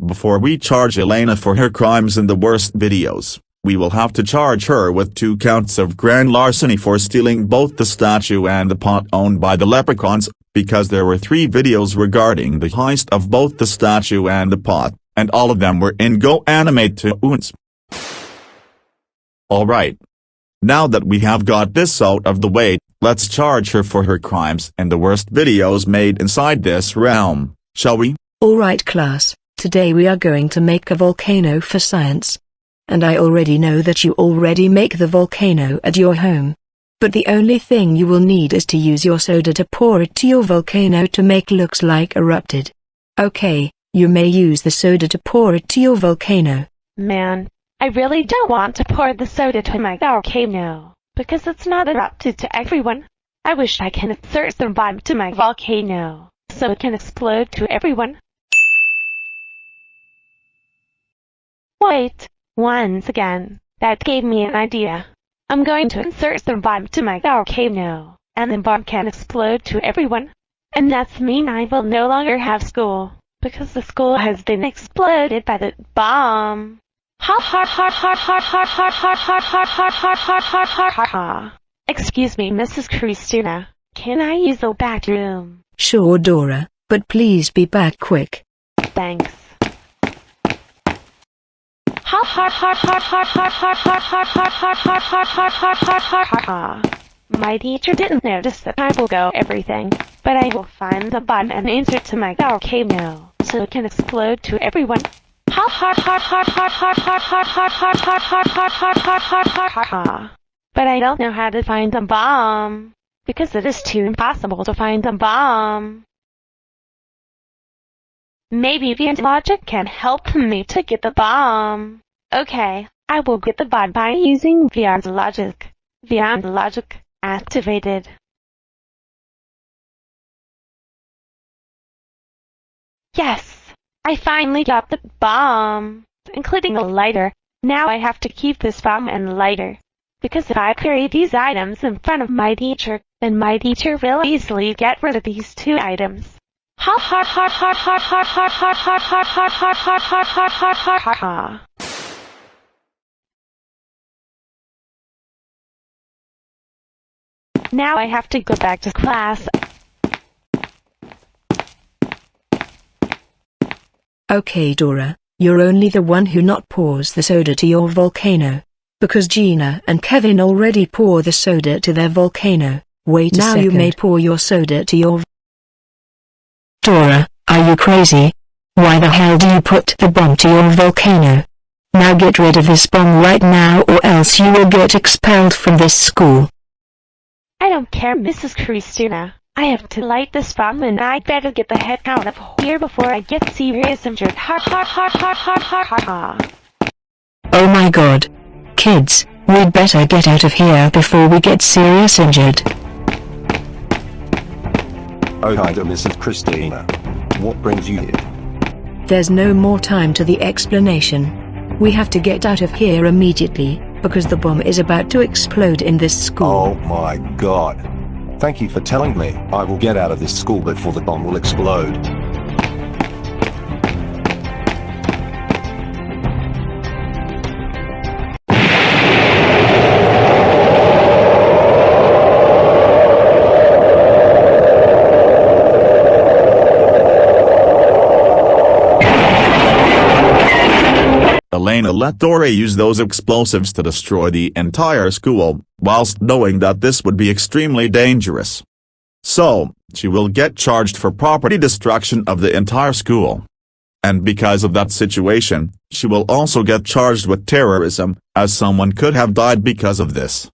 before we charge Elena for her crimes in the worst videos, we will have to charge her with 2 counts of grand larceny for stealing both the statue and the pot owned by the leprechauns, because there were 3 videos regarding the heist of both the statue and the pot, and all of them were in Go Animate Tunes. Alright. Now that we have got this out of the way, let's charge her for her crimes and the worst videos made inside this realm, shall we? Alright class, today we are going to make a volcano for science. And I already know that you already make the volcano at your home. But the only thing you will need is to use your soda to pour it to your volcano to make looks like erupted. Okay, you may use the soda to pour it to your volcano. Man, I really don't want to pour the soda to my volcano, because it's not erupted to everyone. I wish I can insert some bomb to my volcano, so it can explode to everyone. Wait, once again, that gave me an idea. I'm going to insert some bomb to my volcano, and the bomb can explode to everyone. And that's mean I will no longer have school, because the school has been exploded by the bomb. Ha ha ha ha ha ha ha ha ha ha ha ha ha ha ha ha. Excuse me, Mrs. Christina, can I use the bathroom? Sure, Dora, but please be back quick. Thanks. Ha ha ha ha ha ha ha ha ha ha ha ha ha ha ha ha ha ha. My teacher didn't notice that I will go everything, but I will find the bomb and insert to my volcano, so it can explode to everyone. Ha ha ha ha ha ha ha ha ha ha ha ha ha ha ha ha ha. But I don't know how to find the bomb, because it is too impossible to find the bomb. Maybe the logic can help me to get the bomb. Okay, I will get the bomb by using Beyond Logic. Beyond Logic activated. Yes! I finally got the bomb, including a lighter. Now I have to keep this bomb and lighter, because if I carry these items in front of my teacher, then my teacher will easily get rid of these 2 items. Ha ha ha ha ha ha ha ha ha ha ha ha ha ha ha ha ha ha. Now I have to go back to class. Okay Dora, you're only the one who not pours the soda to your volcano. Because Gina and Kevin already pour the soda to their volcano. Wait a second. Now you may pour your soda to your Dora, are you crazy? Why the hell do you put the bomb to your volcano? Now get rid of this bomb right now or else you will get expelled from this school. I don't care, Mrs. Christina. I have to light this bomb and I better get the heck out of here before I get serious injured. Ha ha ha ha ha ha ha ha. Oh my god. Kids, we'd better get out of here before we get serious injured. Oh hi there, Mrs. Christina. What brings you here? There's no more time to the explanation. We have to get out of here immediately, because the bomb is about to explode in this school. Oh my god. Thank you for telling me. I will get out of this school before the bomb will explode. Elena let Dora use those explosives to destroy the entire school, whilst knowing that this would be extremely dangerous. So, she will get charged for property destruction of the entire school. And because of that situation, she will also get charged with terrorism, as someone could have died because of this.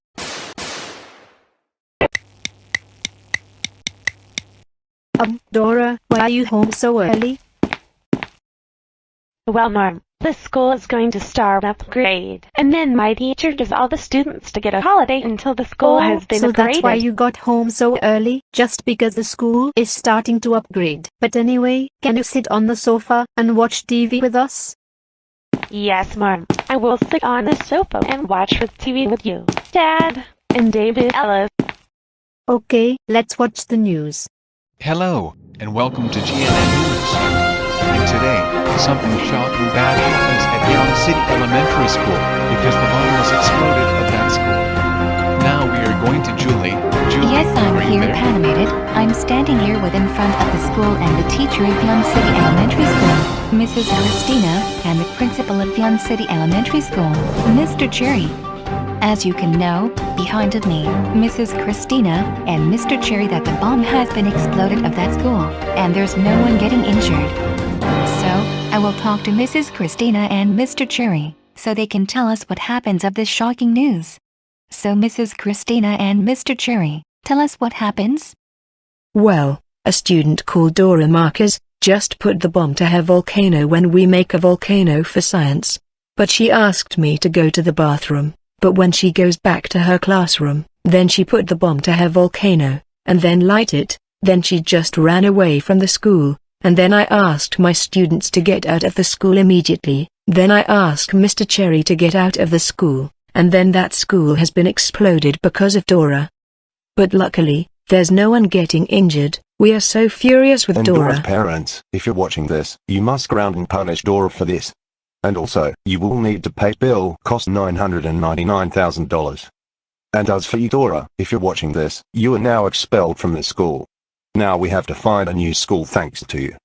Dora, why are you home so early? Well, Mom, this school is going to start upgrade, and then my teacher gives all the students to get a holiday until the school has been so upgraded. That's why you got home so early, just because the school is starting to upgrade. But anyway, can you sit on the sofa and watch TV with us? Yes, Mom. I will sit on the sofa and watch with TV with you, Dad, and David Ellis. Okay, let's watch the news. Hello, and welcome to GNN News. And today, something shocking bad happens at Young City Elementary School, because the bomb was exploded at that school. Now we are going to Julie. Julie, Yes, I'm are you here, there? animated. I'm standing here in front of the school and the teacher of Young City Elementary School, Mrs. Christina, and the principal of Young City Elementary School, Mr. Cherry. As you can know, behind of me, Mrs. Christina, and Mr. Cherry, that the bomb has been exploded of that school, and there's no one getting injured. So, I will talk to Mrs. Christina and Mr. Cherry, so they can tell us what happens of this shocking news. So Mrs. Christina and Mr. Cherry, tell us what happens. Well, a student called Dora Marquez just put the bomb to her volcano when we make a volcano for science. But she asked me to go to the bathroom. But when she goes back to her classroom, then she put the bomb to her volcano, and then light it, then she just ran away from the school, and then I asked my students to get out of the school immediately, then I asked Mr. Cherry to get out of the school, and then that school has been exploded because of Dora. But luckily, there's no one getting injured. We are so furious with And Dora. Dora's parents, if you're watching this, you must ground and punish Dora for this. And also, you will need to pay bill cost $999,000. And as for you Dora, if you're watching this, you are now expelled from the school. Now we have to find a new school thanks to you.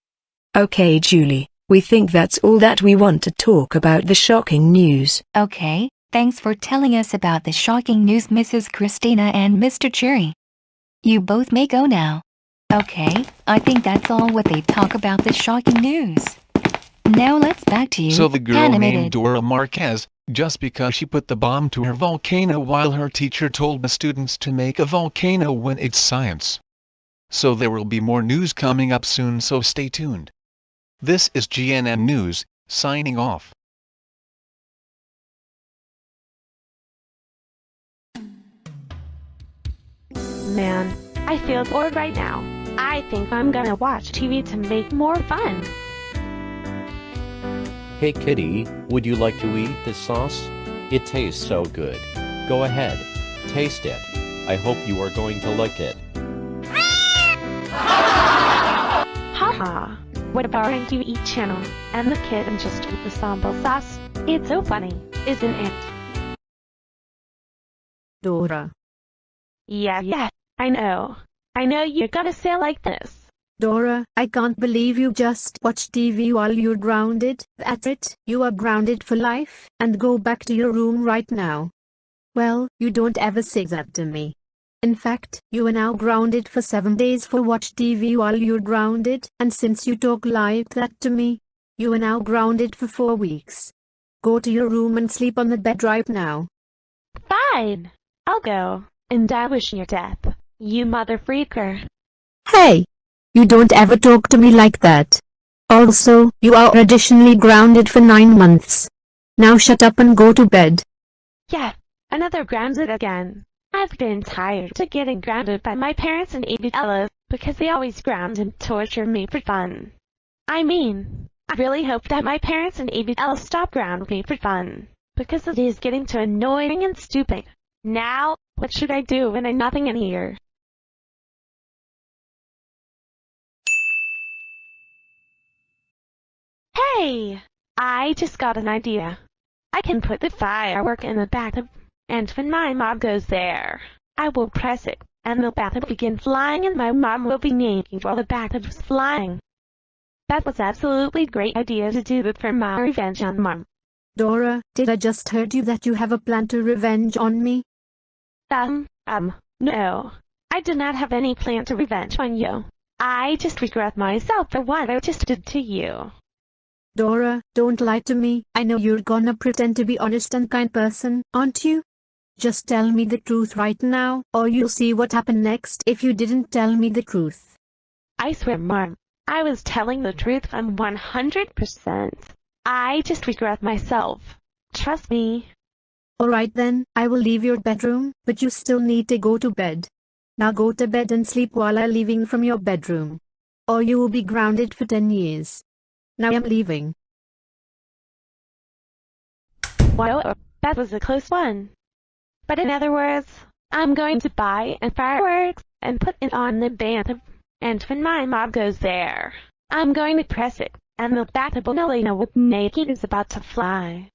Okay Julie, we think that's all that we want to talk about the shocking news. Okay, thanks for telling us about the shocking news, Mrs. Christina and Mr. Cherry. You both may go now. Okay, I think that's all what they talk about the shocking news. Now let's back to you, So the girl animated. named Dora Marquez, just because she put the bomb to her volcano while her teacher told the students to make a volcano when it's science. So there will be more news coming up soon, so stay tuned. This is GNN News, signing off. Man, I feel bored right now. I think I'm gonna watch TV to make more fun. Hey kitty, would you like to eat this sauce? It tastes so good. Go ahead, taste it. I hope you are going to like it. Haha. What about a you eat channel, and the kitten just eat the sambal sauce? It's so funny, isn't it? Dora. Yeah, I know. I know you're gonna say like this. Dora, I can't believe you just watch TV while you're grounded. That's it, you are grounded for life, and go back to your room right now. Well, you don't ever say that to me. In fact, you are now grounded for 7 days for watch TV while you're grounded, and since you talk like that to me, you are now grounded for 4 weeks. Go to your room and sleep on the bed right now. Fine. I'll go, and I wish you death, you mother freaker. Hey! You don't ever talk to me like that. Also, you are additionally grounded for 9 months. Now shut up and go to bed. Yeah, another grounded again. I've been tired of getting grounded by my parents and Ella, because they always ground and torture me for fun. I mean, I really hope that my parents and Ella stop grounding me for fun, because it is getting too annoying and stupid. Now, what should I do when I'm nothing in here? Hey! I just got an idea. I can put the firework in the bathtub, and when my mom goes there, I will press it, and the bathtub will begin flying and my mom will be naked while the bathtub is flying. That was absolutely great idea to do it for my revenge on Mom. Dora, did I just heard you that you have a plan to revenge on me? No. I do not have any plan to revenge on you. I just regret myself for what I just did to you. Dora, don't lie to me. I know you're gonna pretend to be honest and kind person, aren't you? Just tell me the truth right now, or you'll see what happened next if you didn't tell me the truth. I swear, Mom, I was telling the truth 100%. I just regret myself. Trust me. Alright then, I will leave your bedroom, but you still need to go to bed. Now go to bed and sleep while I'm leaving from your bedroom. Or you will be grounded for 10 years. Now I'm leaving. Wow, that was a close one. But in other words, I'm going to buy a fireworks and put it on the bathtub, and when my mom goes there, I'm going to press it, and the bathtub Elena was naked is about to fly.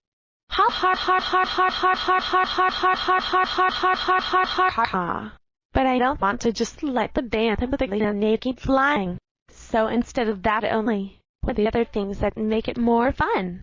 Ha ha ha ha ha ha ha ha ha ha ha ha ha ha ha ha ha ha. But I don't want to just let the bathtub with Elena naked flying. So instead of that only, what are the other things that make it more fun?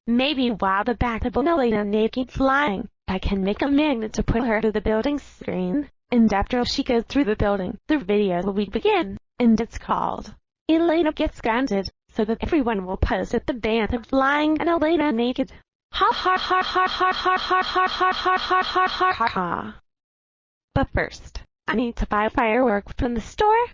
Maybe while the bathtub Elena naked flying, I can make a magnet to put her to the building screen, and after she goes through the building, the video will begin, and it's called Elena Gets Grounded, so that everyone will pose at the bathtub flying and Elena naked. Ha ha ha ha ha ha ha ha ha ha ha ha ha ha ha. But first, I need to buy fireworks from the store.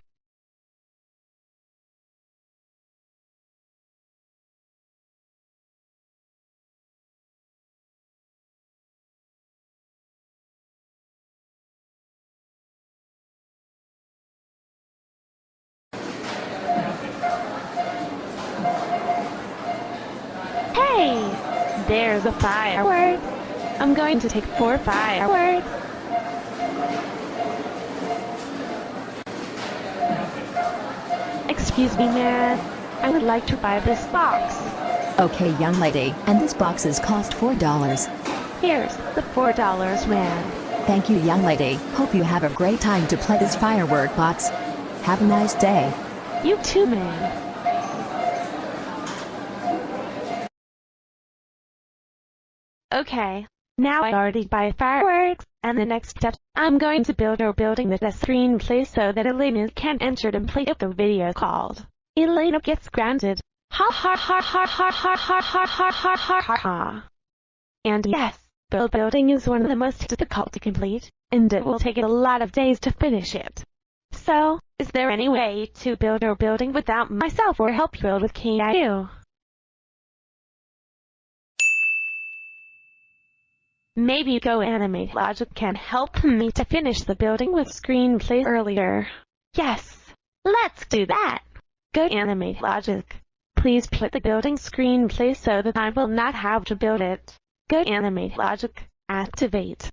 Hey, there's a firework. I'm going to take 4 fireworks. Excuse me, ma'am. I would like to buy this box. Okay, young lady, and this boxes cost $4. Here's the $4, ma'am. Thank you, young lady. Hope you have a great time to play this firework box. Have a nice day. You too, ma'am. Okay, now I already buy fireworks, and the next step, I'm going to build our building with a screenplay so that Elena can enter and play the video called Elena Gets Grounded. Ha ha ha ha ha ha ha ha ha ha ha ha ha. And yes, the building is one of the most difficult to complete, and it will take a lot of days to finish it. So, is there any way to build our building without myself or help build with KIU? Maybe Go Animate Logic can help me to finish the building with screenplay earlier. Yes, let's do that. Go Animate Logic. Please put the building screenplay so that I will not have to build it. Go Animate Logic. Activate.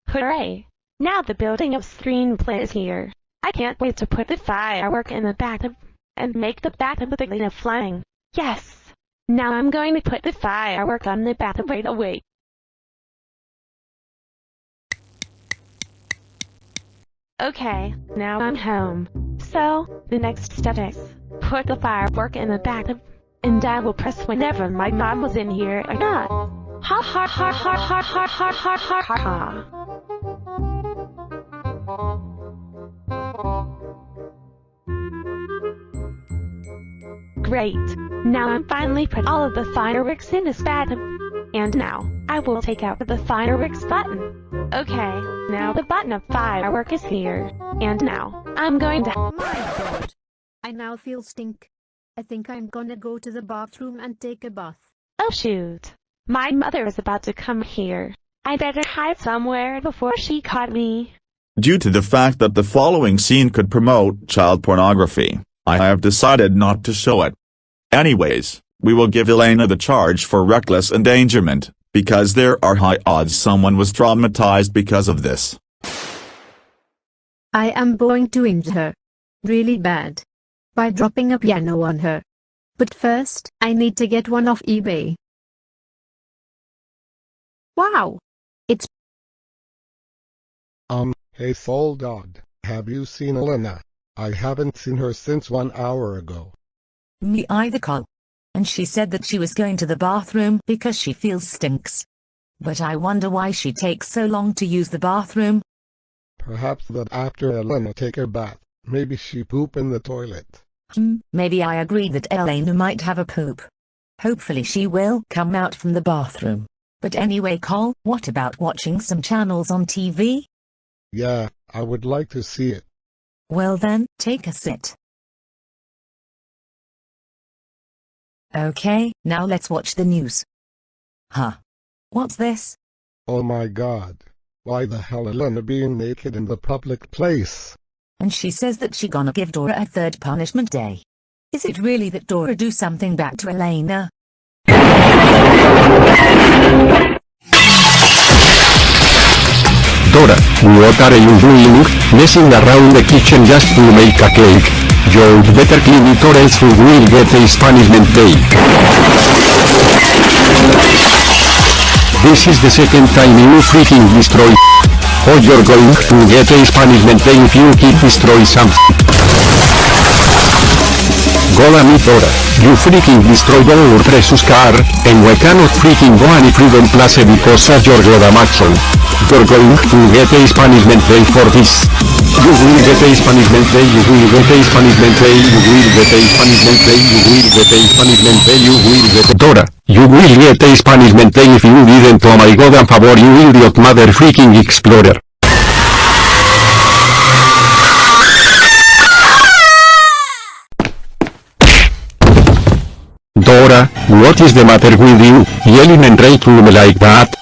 Hooray! Now the building of screenplay is here. I can't wait to put the firework in the bathtub and make the bathtub with Elena flying. Yes! Now I'm going to put the firework on the bathtub right away. Okay, now I'm home. So, the next step is, put the firework in the bathtub, and I will press whenever my mom was in here or not. Ha ha ha ha ha ha ha ha ha ha ha. Great! Now I'm finally put all of the fireworks in this bathtub. And now, I will take out the fireworks button. Okay, now the button of firework is here. And now, I'm going to— My God! I now feel stink. I think I'm gonna go to the bathroom and take a bath. Oh shoot! My mother is about to come here. I better hide somewhere before she caught me. Due to the fact that the following scene could promote child pornography, I have decided not to show it. Anyways, we will give Elena the charge for reckless endangerment, because there are high odds someone was traumatized because of this. I am going to injure her. Really bad. By dropping a piano on her. But first, I need to get one off eBay. Wow! It's— Hey Soul Dog, have you seen Elena? I haven't seen her since 1 hour ago. Me either, Col. And she said that she was going to the bathroom because she feels stinks. But I wonder why she takes so long to use the bathroom. Perhaps that after Elena take her bath, maybe she poop in the toilet. Maybe I agree that Elena might have a poop. Hopefully she will come out from the bathroom. But anyway, Col, what about watching some channels on TV? Yeah, I would like to see it. Well then, take a sit. Okay, now let's watch the news. Huh? What's this? Oh my God. Why the hell Elena being naked in the public place? And she says that she gonna give Dora a third punishment day. Is it really that Dora do something back to Elena? Dora, what are you doing? Messing around the kitchen just to make a cake. You'd better clean it or else you will get a punishment take. This is the second time you freaking destroy. Or you're going to get a punishment take if you keep destroy something. Go on it, Dora. You freaking destroyed our precious car, and we cannot freaking go any freedom place because of your Maxon. You're going to get a punishment day for this. You will get a punishment day, you will get a punishment day, you will get a punishment day, you will get a punishment day, you will get a... Dora, you will get a punishment day if you didn't, oh my god, and favor, you idiot mother freaking explorer. Dora, what is the matter with you, yelling and raging like that?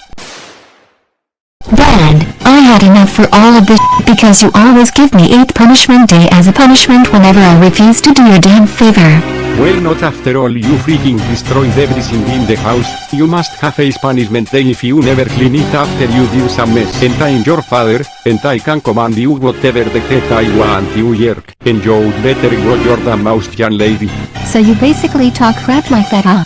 Dad, I had enough for all of this because you always give me 8th punishment day as a punishment whenever I refuse to do your damn favor. Well, not after all, you freaking destroyed everything in the house. You must have a punishment day if you never clean it after you do some mess. And I'm your father, and I can command you whatever the heck I want you yerk. And you'd better go your damn mouse, young lady. So you basically talk crap like that, huh?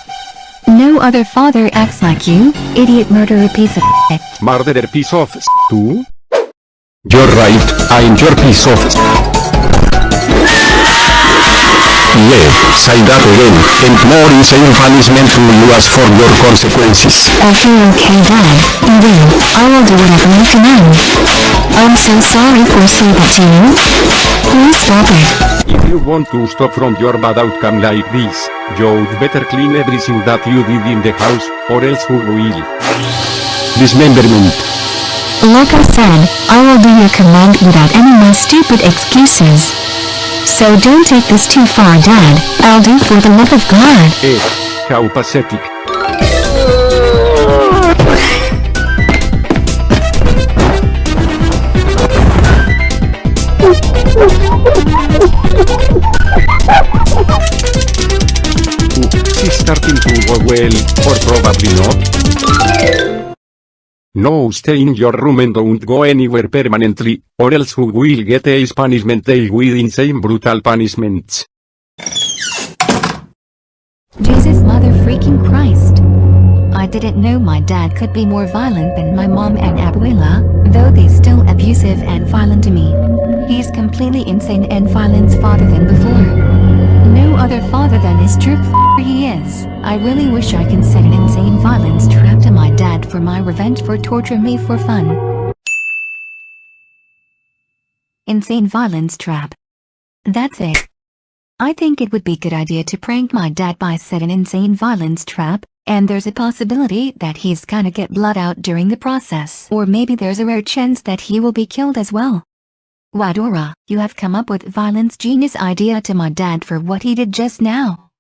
No other father acts like you, idiot murderer piece of shit. Murderer piece of too? You're right, I'm your piece of yeah, say that again, and more insane punishment to you as for your consequences. Okay, Dad, you will. I will do whatever you command. I'm so sorry for saying that to you. Please stop it. If you want to stop from your bad outcome like this, you'd better clean everything that you did in the house, or else who will? Dismemberment. Like I said, I will do your command without any more stupid excuses. So don't take this too far, Dad. I'll do for the love of God. How pathetic. She's starting to go well, or probably not. No, stay in your room and don't go anywhere permanently, or else you will get a punishment day with insane brutal punishments. Jesus mother freaking Christ. I didn't know my dad could be more violent than my mom and abuela, though they still abusive and violent to me. He's completely insane and violent's father than before. No other father than his true he is. I really wish I can set an insane violence trap to my dad for my revenge for torture me for fun. Insane violence trap. That's it. I think it would be a good idea to prank my dad by set an insane violence trap, and there's a possibility that he's gonna get blood out during the process. Or maybe there's a rare chance that he will be killed as well. Wow, Dora, you have come up with violence genius idea to my dad for what he did just now.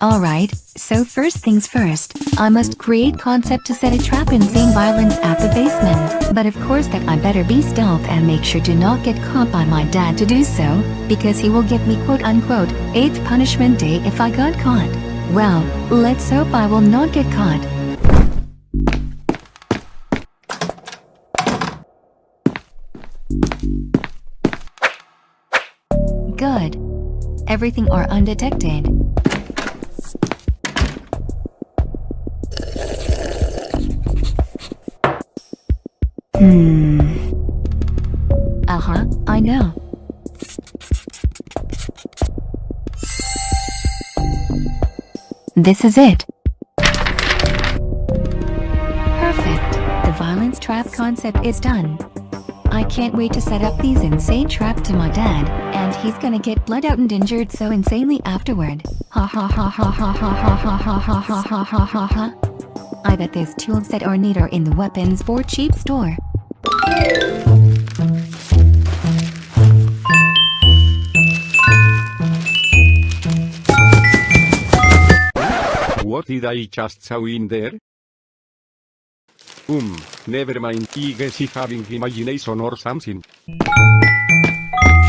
Alright, so first things first, I must create concept to set a trap insane violence at the basement. But of course that I better be stealth and make sure to not get caught by my dad to do so, because he will give me quote unquote 8th punishment day if I got caught. Well, let's hope I will not get caught. Good. Everything are undetected. I know. This is it. Perfect. The violence trap concept is done. I can't wait to set up these insane trap to my dad, and he's gonna get blood out and injured so insanely afterward. Ha ha ha ha ha ha ha ha ha ha ha ha ha ha ha. I bet there's tools that are neater in the weapons for cheap store. What did I just saw in there? Never mind, I guess he having imagination or something.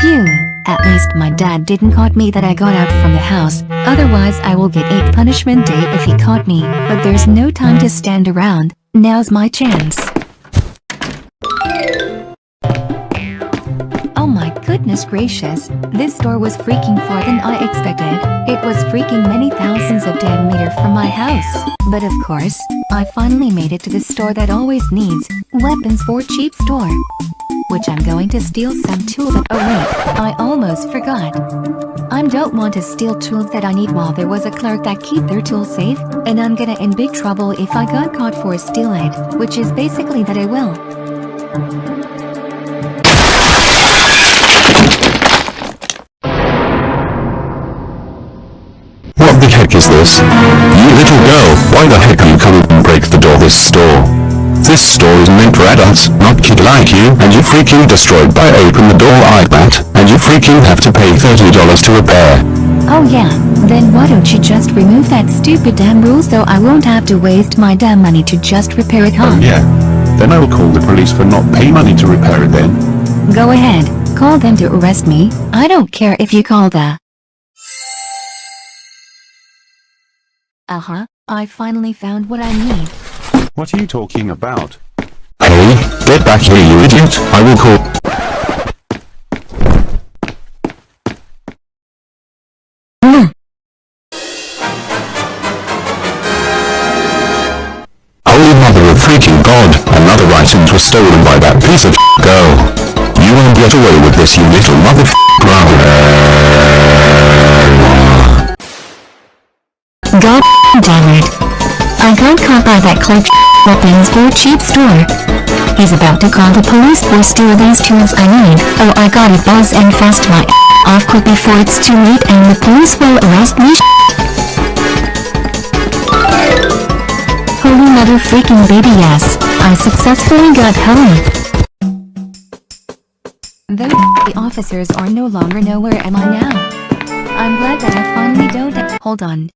Phew, at least my dad didn't caught me that I got out from the house, otherwise I will get a punishment day if he caught me, but there's no time to stand around, now's my chance. Oh my goodness gracious, this store was freaking far than I expected. It was freaking many thousands of damn meters from my house. But of course, I finally made it to the store that always needs weapons for cheap store. Which I'm going to steal some tools oh wait, I almost forgot. I don't want to steal tools that I need while there was a clerk that keep their tools safe, and I'm gonna in big trouble if I got caught for steal it, which is basically that I will. What the heck is this? You little girl, why the heck are you coming and break the door this store? This store is meant for adults, not kid like you, and you freaking destroyed by open the door like that, and you freaking have to pay $30 to repair. Oh yeah, then why don't you just remove that stupid damn rule so I won't have to waste my damn money to just repair it, huh? Oh yeah. Then I will call the police for not paying money to repair it then. Go ahead, call them to arrest me, I don't care if you call the... I finally found what I need. What are you talking about? Hey, get back here you idiot, I will call... Holy mother of freaking god, another items were stolen by that piece of girl. You won't get away with this you little God damn it. I got caught by that clerk weapons for cheap store. He's about to call the police for steal these tools I need. Oh, I gotta buzz and fast my off quick before it's too late and the police will arrest me. Holy mother freaking baby yes, I successfully got home. Though the officers are no longer know where am I now. I'm glad that I finally don't hold on.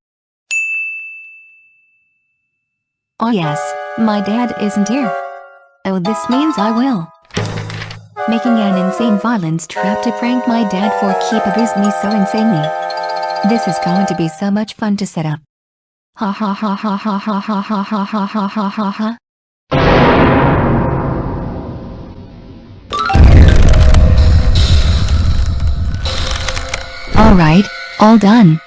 Oh yes, my dad isn't here. Oh, this means I will. Making an insane violence trap to prank my dad for keep abused me so insanely. This is going to be so much fun to set up. Ha ha ha ha ha ha ha ha ha ha ha ha ha ha. Alright, all done.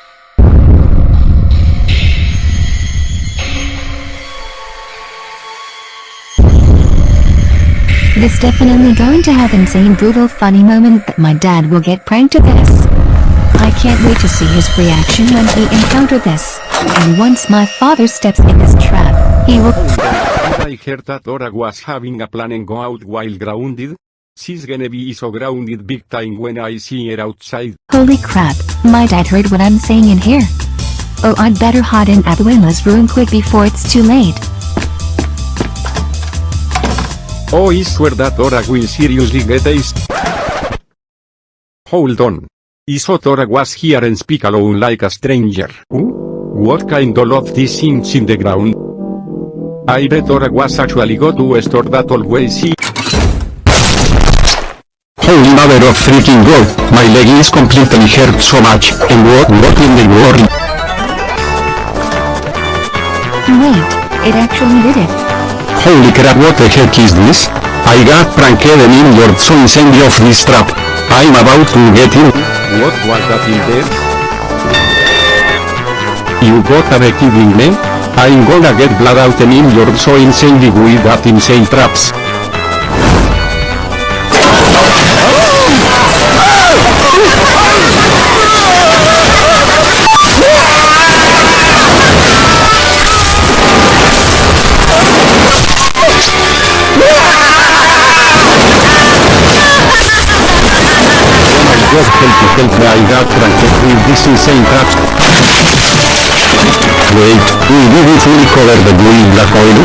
This definitely going to have insane brutal funny moment that my dad will get pranked to this. I can't wait to see his reaction when he encountered this. And once my father steps in this trap, he will... I heard that Dora was having a plan and go out while grounded. She's gonna be so grounded big time when I see her outside. Holy crap, my dad heard what I'm saying in here. Oh, I'd better hide in Abuela's room quick before it's too late. Oh, I swear that Dora will seriously get aced. Hold on. I thought Dora was here and speak alone like a stranger. What kind of these things in the ground? I bet Dora was actually go to a store that always see. Holy mother of freaking god, my leg is completely hurt so much, and what in the world? Wait, it actually did it. Holy crap, what the heck is this? I got pranked and injured so insane off this trap. I'm about to get in. What was that in there? You gotta be kidding me? I'm gonna get blood out and injured so insanely with that insane traps. God help me, I got pranked with this insane traps. Wait, did we fully cover the blue black oil?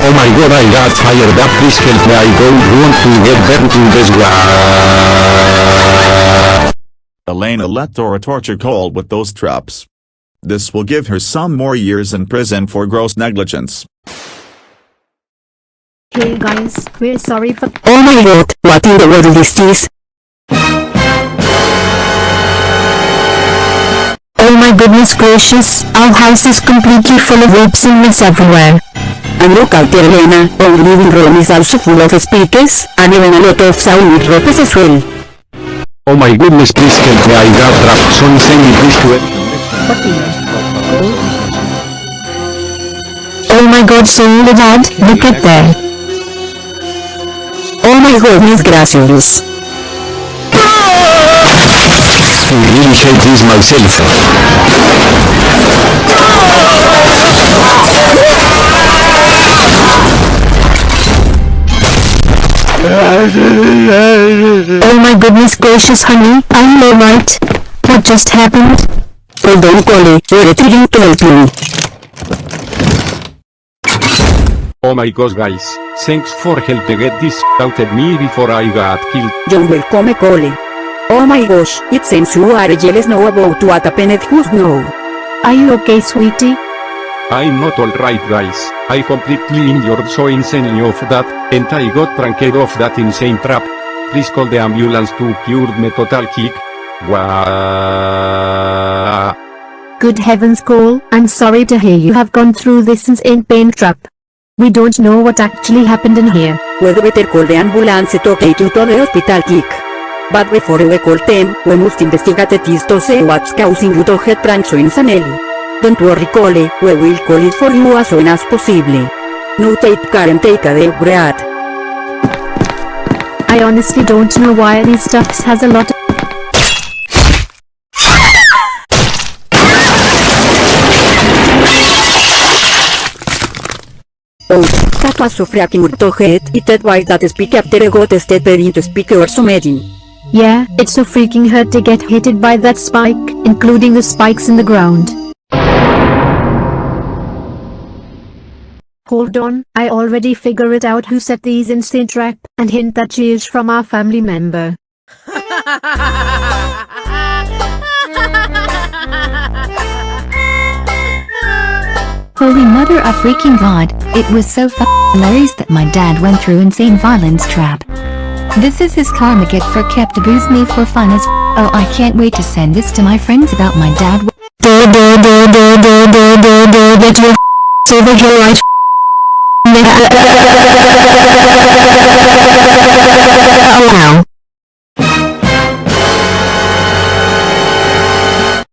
Oh my god, I got fired up, please help me, I don't want to get burnt in this Elena let Dora torture Cole with those traps. This will give her some more years in prison for gross negligence. Hey guys, we're sorry for— Oh my god, what in the world is this? Oh my goodness gracious, our house is completely full of ropes and mess everywhere. And look out there, Elena, our living room is also full of speakers, and even a lot of sound ropes as well. Oh my goodness, please help me, I got trapped, so send me please to it. Oh my god, Soledad, look at there. Oh my goodness gracious. I really hate this myself. Oh my goodness gracious, honey, I'm alright. What just happened? Hold on, Collie, we're trying to help you. Oh my gosh guys, thanks for helping get this out of me before I got killed. You're welcome, Collie. Oh my gosh, it seems you are jealous now about what happened who's know. Are you okay, sweetie? I'm not alright guys, I completely injured so insanely off that, and I got pranked off that insane trap. Please call the ambulance to cure me total kick. Wah. Good heavens, Cole, I'm sorry to hear you have gone through this insane pain trap. We don't know what actually happened in here. We'd better call the ambulance to take you to the hospital kick. But before we call them, we must investigate this to see what's causing you to get pranked so insanely. Don't worry, Cole, we will call it for you as soon as possible. Now take care and take a deep breath. I honestly don't know why these stuffs has a lot of— Oh, that was so freaking good to hit. It that why that speak after I got stepped into speaker or something. Yeah, it's so freaking hurt to get hit by that spike, including the spikes in the ground. Hold on, I already figured it out who set these insane trap, and hint that she is from our family member. Holy mother of freaking god, it was so hilarious that my dad went through insane violence trap. This is his karma get for kept abuse me for fun as oh I can't wait to send this to my friends about my dad. Get your over here right now.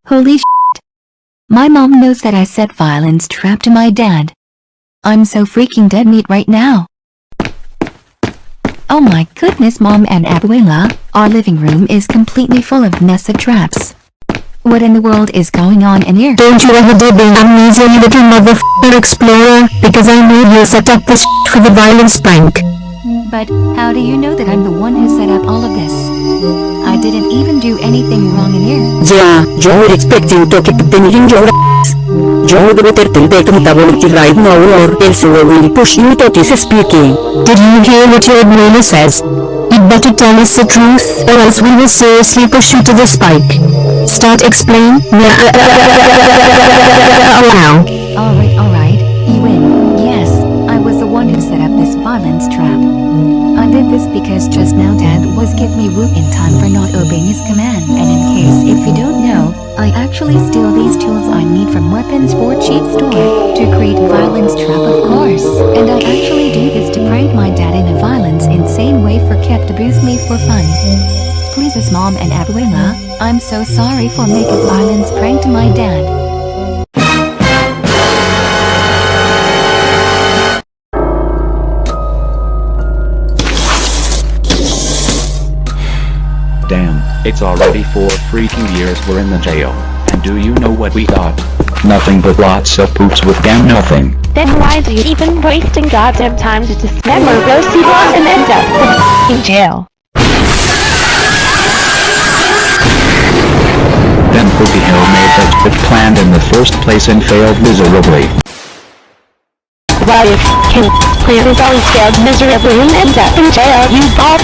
Holy shit. My mom knows that I set violence trap to my dad. I'm so freaking dead meat right now. Oh my goodness, Mom and Abuela, our living room is completely full of mess of traps. What in the world is going on in here? Don't you ever dare be amnesia, you little motherfucker explorer, because I know you set up this for the violence prank. But how do you know that I'm the one who set up all of this? I didn't even do anything wrong in here. Yeah, you're expecting to keep banging your ass. You'd better tell the accountability right now or else we will push you to this speaking. Did you hear what your Elena says? You'd better tell us the truth or else we will seriously push you to the spike. Start explain now. Alright, you win. Yes, I was the one who set up this violence trap. I did this because just now Dad was give me whoop in time for not obeying his command, and in case if you don't know, I actually steal these tools I need from Weapons for Cheap store to create violence trap of course, and I actually do this to prank my dad in a violence insane way for kept abuse me for fun. Please as Mom and Abuela, I'm so sorry for making violence prank to my dad. Damn, it's already 4 freaking years we're in the jail, and do you know what we got? Nothing but lots of poops with damn nothing. Then why do you even wasting goddamn time to dismember those people and end up in jail? Then Poopy Hill made that but planned in the first place and failed miserably. Why your f***ing plan is always failed miserably and ends up in jail, you bald.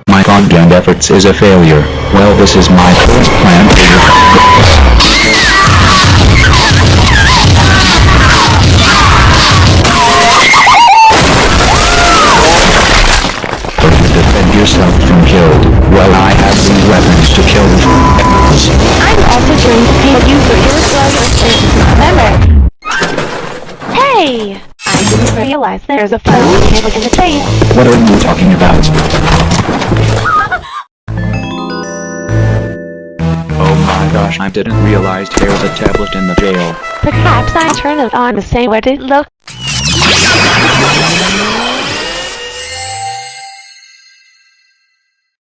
My goddamn efforts is a failure. Well, this is my first plan for your yourself from killed, while I have these weapons to kill the I'm also going to pay you for your slow remember. Hey! I didn't realize there's a phone cable in the train. What are you talking about? Oh my gosh, I didn't realize there's a tablet in the jail. Perhaps I turn it on to say what it looks.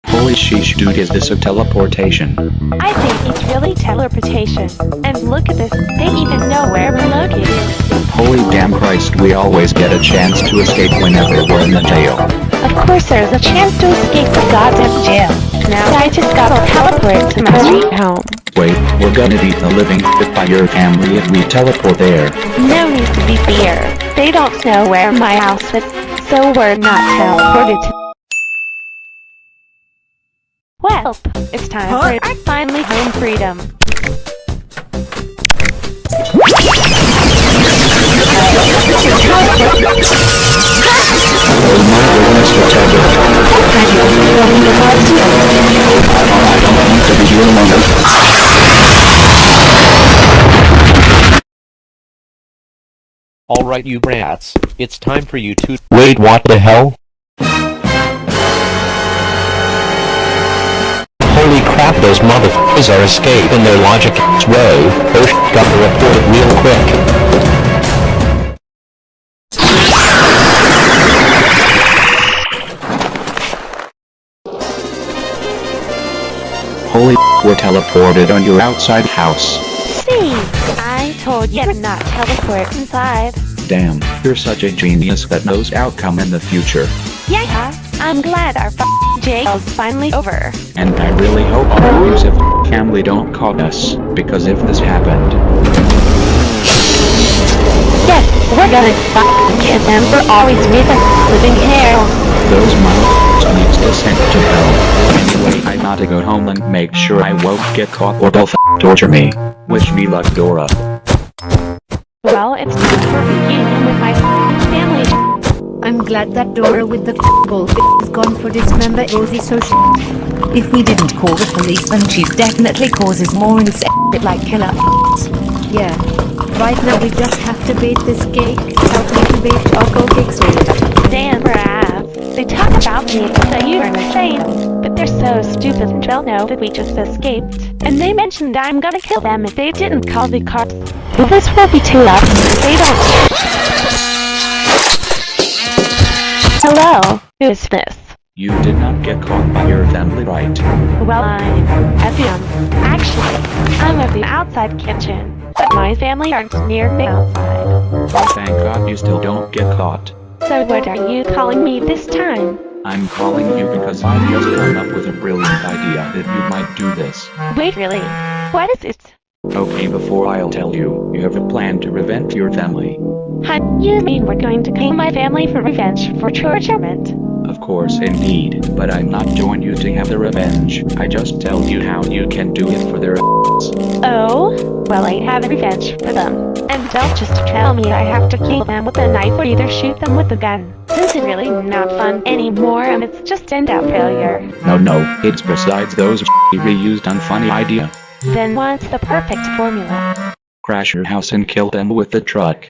Holy sheesh dude, is this a teleportation? I think it's really teleportation. And look at this, they even know where we're located. Holy damn Christ, we always get a chance to escape whenever we're in the jail. Of course there's a chance to escape the goddamn jail. Now I just gotta teleport to my street home. Wait, we're gonna be the living shit by your family if we teleport there. No need to be fear. They don't know where my house is, so we're not teleported to. Well, it's time for our finally home freedom. Alright you brats, it's time for you to— Wait, what the hell? Holy crap, those motherfuckers are escaping their logic way. Oh gotta report it real quick. Holy we're teleported on your outside house. See, I told you to not teleport inside. Damn, you're such a genius that knows outcome in the future. Yeah, I'm glad our jail's finally over. And I really hope our abusive family don't call us, because if this happened... Yes, we're gonna get them for always living in hell. Those motherfuckers needs to send to hell. Anyway, I gotta go home and make sure I won't get caught or they'll torture me. Wish me luck, Dora. Well, it's time for reunion with my family. I'm glad that Dora with the bull is gone for dismember Rosie so If we didn't call the police, then she's definitely causes more incident like killer. Yeah. Right now we just have to bait this cake. Help me to bait choco cakes later. Dan Brav. They talk about me that you are insane, but they're so stupid and don't know that we just escaped. And they mentioned I'm gonna kill them if they didn't call the cops. Well, this will be too loud if they don't. Hello, who is this? You did not get caught by your family, right? Well, I'm Evian. Actually, I'm at the outside kitchen, but my family aren't near the outside. Oh, thank God you still don't get caught. So what are you calling me this time? I'm calling you because I just come up with a brilliant idea that you might do this. Wait, really? What is it? Okay, before I'll tell you, you have a plan to revenge your family. Huh? You mean we're going to pay my family for revenge for torturement? Of course, indeed, but I'm not joining you to have the revenge. I just tell you how you can do it for their ass. Oh? Well, I have revenge for them. And don't just tell me I have to kill them with a knife or either shoot them with a gun. This is really not fun anymore and it's just end-out failure. No, it's besides those reused unfunny idea. Then what's the perfect formula? Crash your house and kill them with the truck.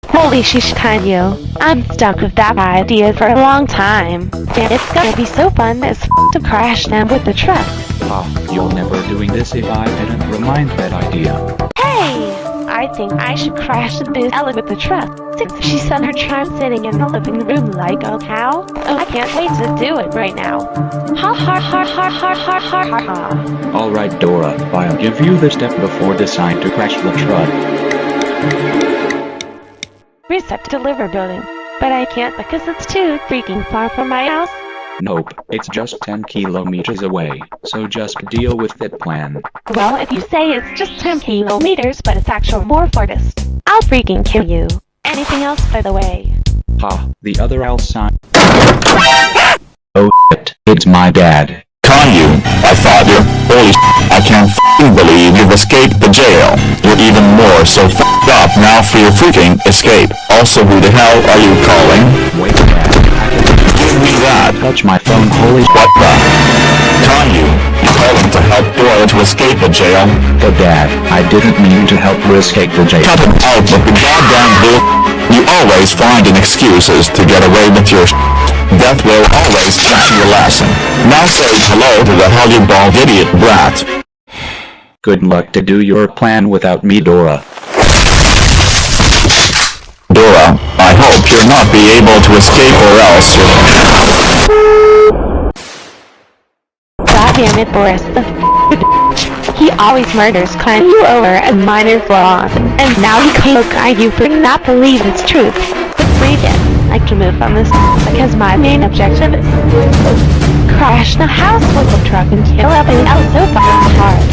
Holy shish, you. I'm stuck with that idea for a long time. And it's gonna be so fun as to crash them with the truck. Ah, you're never doing this if I didn't remind that idea. Hey! I think I should crash this Ella with the truck, since she's on her charm sitting in the living room like a cow. Oh, I can't wait to do it right now. Ha ha ha ha ha ha ha ha ha. Alright Dora, I'll give you the step before decide to crash the truck. Reset to deliver building. But I can't because it's too freaking far from my house. Nope, it's just 10 kilometers away, so just deal with that plan. Well, if you say it's just 10 kilometers, but it's actually more farthest, I'll freaking kill you. Anything else, by the way? Ha, the other L sign. Oh shit, it's my dad. Caillou, I thought you. Holy I can't f***ing believe you've escaped the jail. You're even more so f***ed up now for your freaking escape. Also, who the hell are you calling? Wait, Dad. touch my phone, holy What the? Kanye, you told him to help Dora to escape the jail. but Dad, I didn't mean to help her escape the jail. Cut it out with the goddamn bull. You always finding excuses to get away with your Death will always teach you a lesson. Now say hello to the hell you bald idiot brat. Good luck to do your plan without me, Dora. Dora, I hope you'll not be able to escape or else God damn it, Boris. He always murders kind you over and minor flaws, and now he can't guide you for not believe it's truth. But read it. I can move on this because my main objective is crash the house with the truck and kill everything else so fucking hard.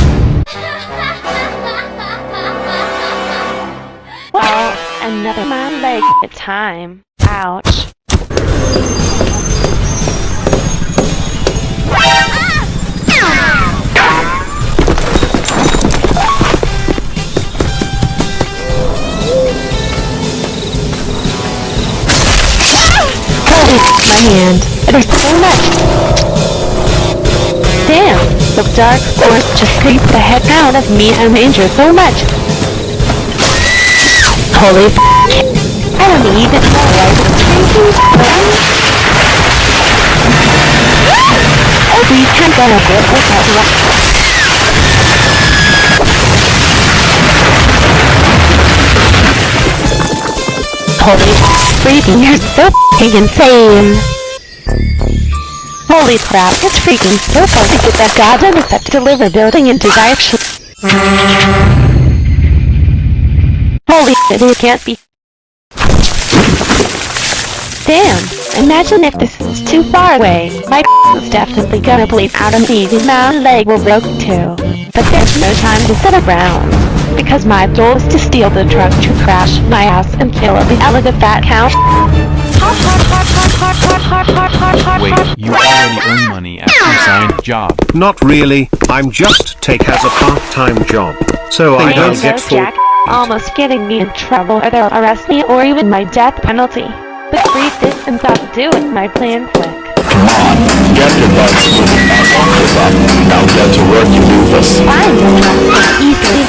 Well, another my leg at a time. Ouch. My hand. There's so much. Damn, the dark force just creeped the heck out of me and injured so much. Holy f***. I don't even know why this crazy Oh, we can't go a bit without luck. Holy freaking, you're so f***ing insane! Holy crap, it's freaking so fun to get that goddamn effect deliver building into direction. Holy shit, it can't be. Damn, imagine if this is too far away. My is definitely gonna bleed out and me, my leg will broke too. But there's no time to sit around. Because my goal is to steal the truck to crash my house and kill the elegant fat cow. Wait, you already earn money after you signed a job. Not really, I'm just take as a part-time job, so I don't get full. Jack, almost getting me in trouble or they'll arrest me or even my death penalty. But read this and stop doing my plan quick. Come on, get your butts moving now, don't give up. Now get to work, you doofus. Fine, easily.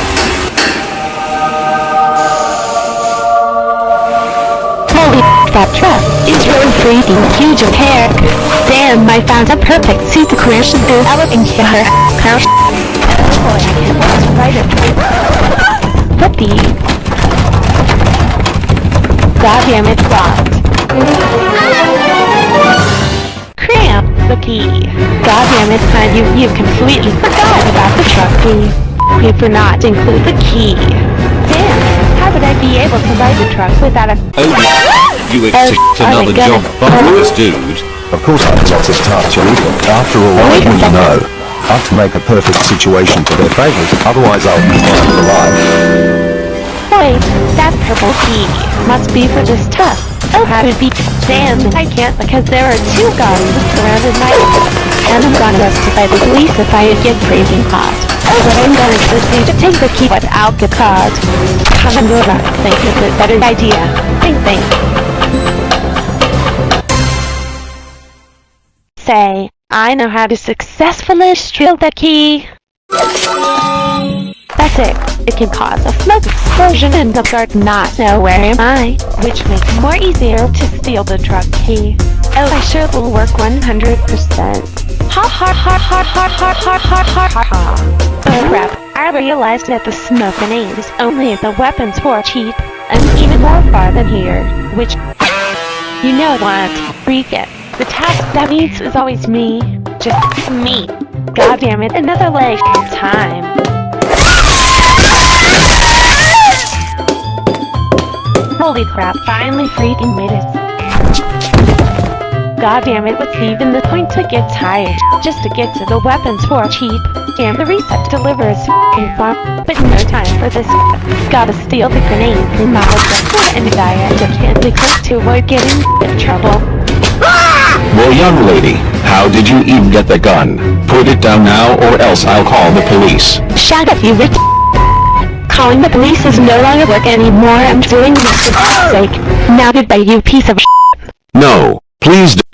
Holy that truck is really freaking huge and hair. Damn, I found a perfect seat to crash and do everything to her. Boy, I can't wait to write it. What the? Goddamn it, blocked. Cramp the key. Goddamn it, son, you completely forgot about the truck key. We forgot to include the key. Damn, how would I be able to ride the truck without a... Oh yeah, you expect another job from this dude? Of course I have lots of tasks to do. After all, I want to know. I have to make a perfect situation to their favors, otherwise I'll be fine for life. Wait, that purple key must be for this test. Oh, how would be? Damn, I can't because there are two guns surrounded my... And I'm gonna arrested by the police if I get freaking hot. Oh, but I'm gonna proceed to take the key without the card. I'm gonna think it's a better idea. Think. Say, I know how to successfully steal the key. That's it. It can cause a smoke explosion and the guard not know where am I, which makes it more easier to steal the truck key. Oh, I sure will work 100%. Oh crap, I realized that the smoke grenade is only if the weapons were cheap, and even more far than here, which... You know what? Freak it. The task that means is always me. Just me. God damn it, another leg time. Holy crap, finally freaking made it. God damn it, what's even the point to get tired? Just to get to the weapons for cheap. Damn, the reset delivers f***ing far. But no time for this. Gotta steal the grenade from my objective and diet. I can't be close to avoid getting in trouble. Well, young lady, how did you even get the gun? Put it down now or else I'll call the police. Shut up, you rich. Calling the police is no longer work anymore. I'm doing this for God's sake. Now goodbye, you piece of shit. No, please don't.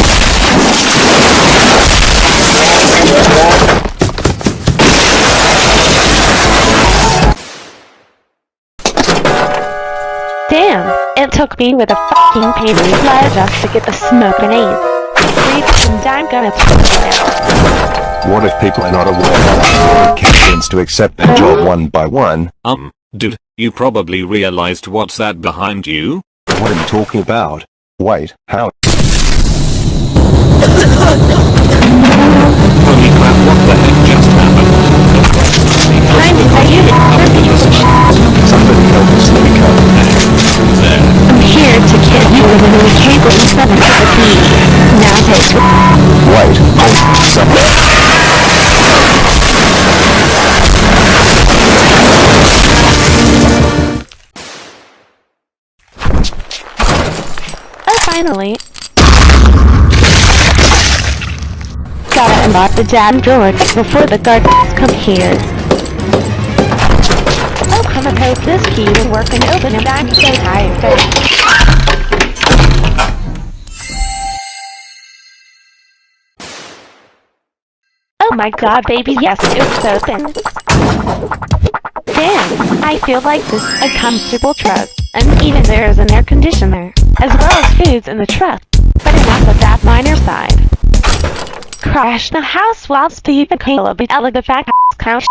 Damn, it took me with a fucking paper sled just to get the smoke grenade. And I'm gonna throw it out. What if people are not aware that captains to accept their job one by one? Dude, you probably realized what's that behind you? What are you talking about? Wait, how? Holy crap, what the heck just happened? Somebody help us, Rico. There. I'm here to kill you with a new cable and seven to the key. Now take. Wait, hold something. Oh, finally. Gotta unlock the damn door before the guards come here. Oh, come and hope this key will work and open it. I'm so tired. Oh my god, baby, yes, it's open. Damn, I feel like this is a comfortable truck. And even there is an air conditioner, as well as foods in the truck. But enough of that minor side. Crash the house while Steve and Caleb be out of the fat couch.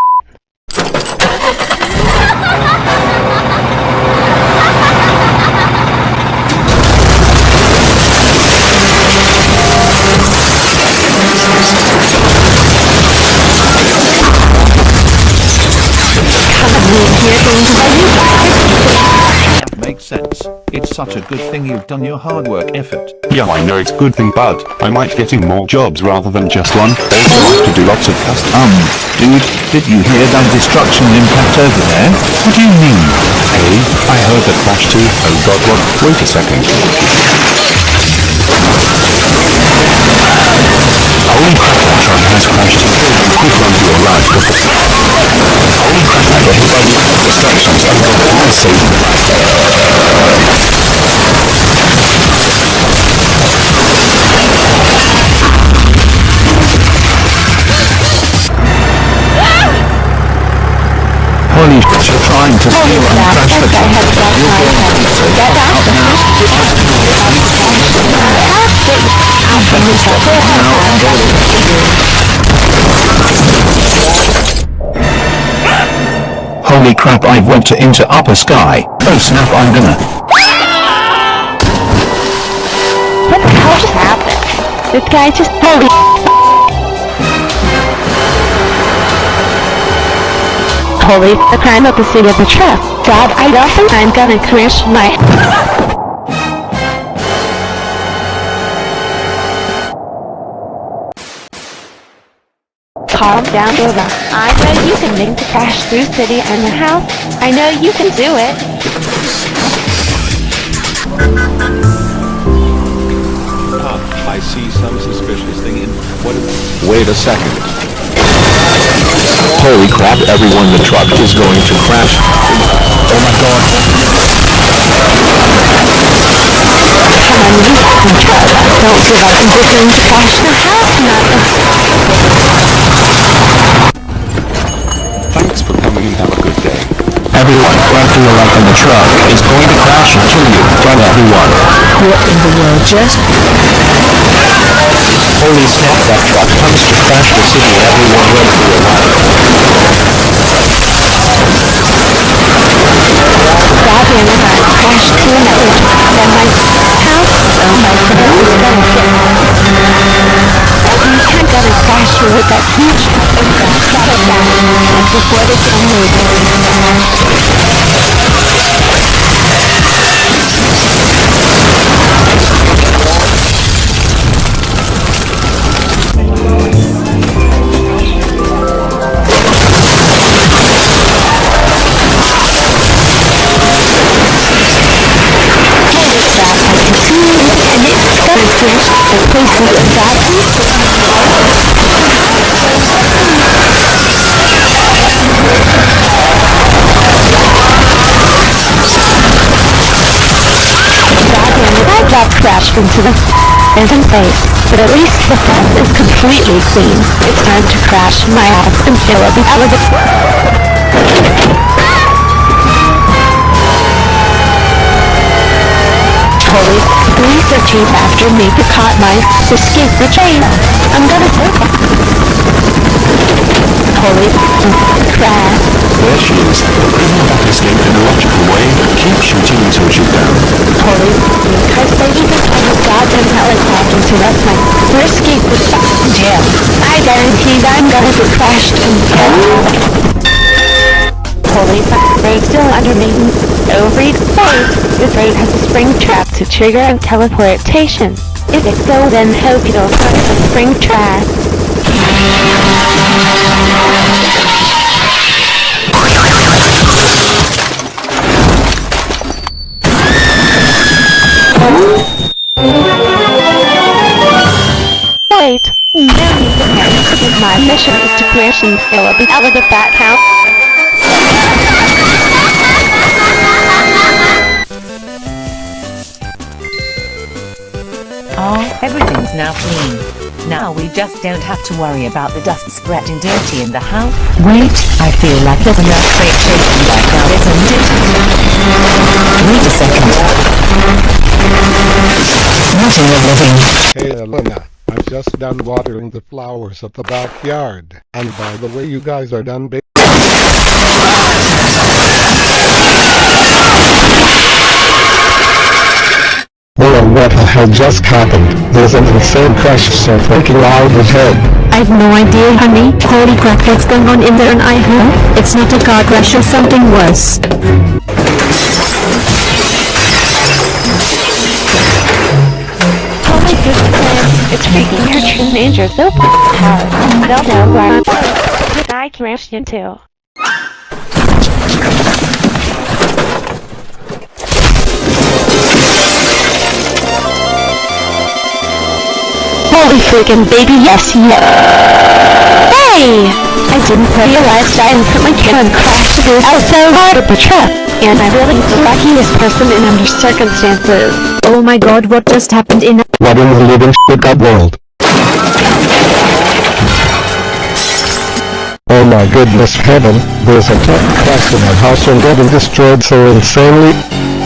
Makes sense. It's such a good thing you've done your hard work effort. Yeah, I know it's a good thing, but I might getting more jobs rather than just one. Also like to do lots of custom. Dude, did you hear that destruction impact over there? What do you mean? Hey, I heard that crash too. Oh god, what? Wait a second. Holy crap, that truck has crashed. Quick run to your right before... Holy crap, I got hit by the distractions. Oh god, I'll save you. Holy shit, you're trying to steal and crash the truck. You're going to be so fucked up now. Holy crap, I went into upper sky. Oh snap, I'm gonna... What the hell just happened? This guy just holy. Holy f***, I'm at the seat of the truck. God, I don't think I'm gonna crash my... Calm down, Eva. I know you can make the crash through city and the house. I know you can do it. I see some suspicious thing in... What is... Wait a second. Holy crap, everyone, the truck is going to crash. Oh my god. Come on, you f***ing truck. Don't give up and we're going to crash the house, Thanks for coming and have a good day. Everyone, whoever you're like in the truck is going to crash and kill you. Run, everyone. What in the world just... Holy snap, that truck comes to crash the city. Everyone run for your life. Goddamn it, I crashed to another truck and my house, oh my god, is gonna get... You can't get a crash with that huge settle down and before they can move. Crashed into the isn't safe, but at least the front is completely clean. It's time to crash my house and fill up the elevator. Police, please are chief after me to caught my escape the train. I'm gonna say Police, crash. There she is. Isn't that escape in a logical way? Keep shooting until she's down. Police, because they even have a goddamn helicopter to rush my escape the fucking jail. I guarantee I'm gonna get crashed and killed. Police, raid still under maintenance. Overeat phase. This raid has a spring trap to trigger and teleportation. If it's so, then hope you don't touch the spring trap. Wait, no need to panic because my mission is to crash and fill up out of the fat house. Everything's now clean. Now we just don't have to worry about the dust spreading dirty in the house. Wait, I feel like there's an earthquake shaking right now, isn't it? Wait a second. Nothing of living. Hey Elena, I'm just done watering the flowers at the backyard. And by the way, you guys are done baking. Well, what the hell just happened? There's an insane crash so freaking loud ahead. I've no idea, honey. Holy crap, what's going on in there? And I hope it's not a car crash or something worse. Holy good plan. It's freaking your teenager so hard. I don't know where I crashed into. Holy freaking baby, yes, Hey! I didn't realize I instantly came and crashed through out so hard at the truck. And I'm really the luckiest person in under circumstances. Oh my god, what just happened in What in the living shit up world? Oh my goodness heaven, there's a truck crash in our house and getting destroyed so insanely.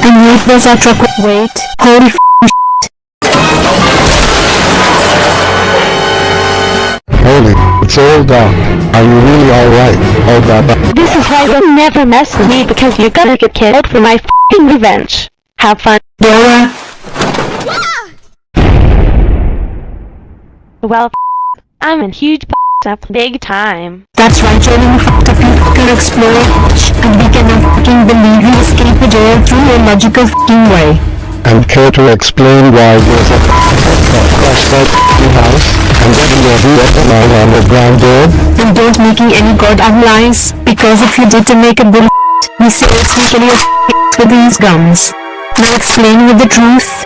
And wait, there's a truck. Wait, holy Holy, it's all dark. Are you really alright? Oh baba. This is why you'll never mess with me because you're gonna get killed for my f***ing revenge. Have fun. Dora. Well, I'm in huge up big time. That's right, Jenny, you f***ed up, you f***ing explorer. And we cannot f***ing believe you escaped the jail through a logical f***ing way. And care to explain why there's a crash that f***ing house and getting your view up and on the ground door? And don't making any goddamn lies, because if you did to make a bull we say it's usually a with these guns. Now explain with the truth.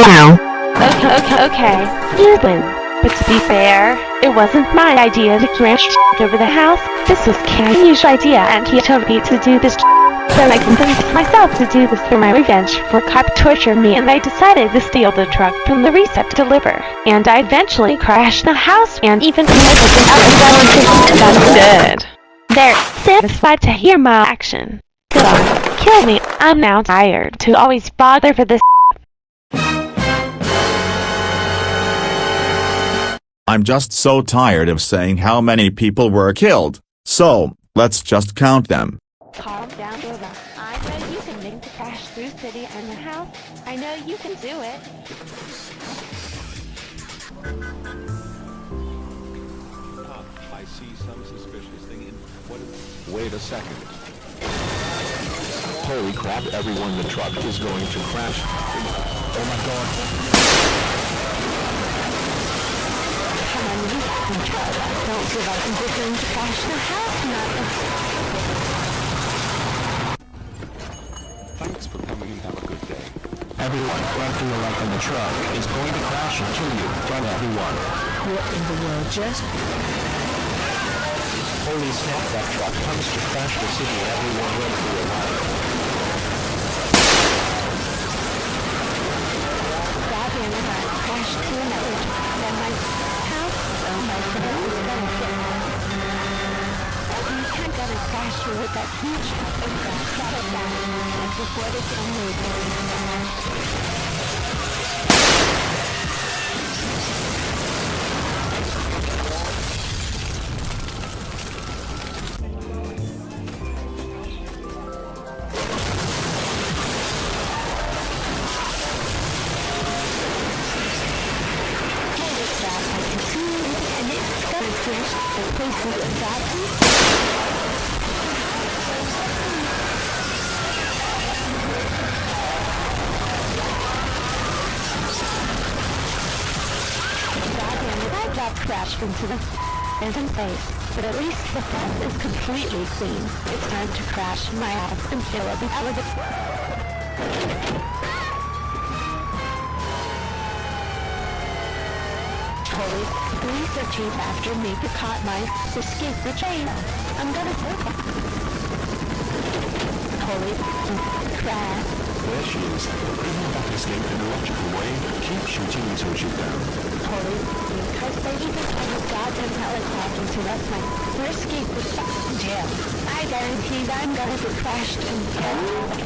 Wow. Okay. You win. But to be fair, it wasn't my idea to crash over the house. This was Kenny's idea and he told me to do this. So I convinced myself to do this for my revenge for cop torture me and I decided to steal the truck from the reset to deliver. And I eventually crashed the house and even delivered the other. That's good. They're satisfied to hear my action. Go on, kill me. I'm now tired to always bother for this. I'm just so tired of saying how many people were killed, so, let's just count them. Calm down, Eva. I know you can make the crash through city and the house. I know you can do it. I see some suspicious thing in... Wait a second. Holy crap, everyone, the truck is going to crash. Oh my god. Don't give up. I'm just going to crash the house, Thanks for coming and have a good day. Everyone, whoever you like in the truck is going to crash and kill you. Run, everyone. What in the world just? Holy snap, that truck comes to crash the city. Everyone run for your life. Goddamn it, I crashed to another truck and my house. Oh my god, it's gonna get me. You can't get a crash through with that huge truck. Oh god, that. What is crashed into the phantom face, but at least the fence is completely clean. It's time to crash my house and fill up the Police are chasing after me to caught my escape the train. I'm gonna Holy crap. There she is. Bring her back escape in a logical way. Keep shooting until she's down. Holy because they even told a goddamn helicopter to let my escape the fucking jail. I guarantee I'm gonna get crashed and killed.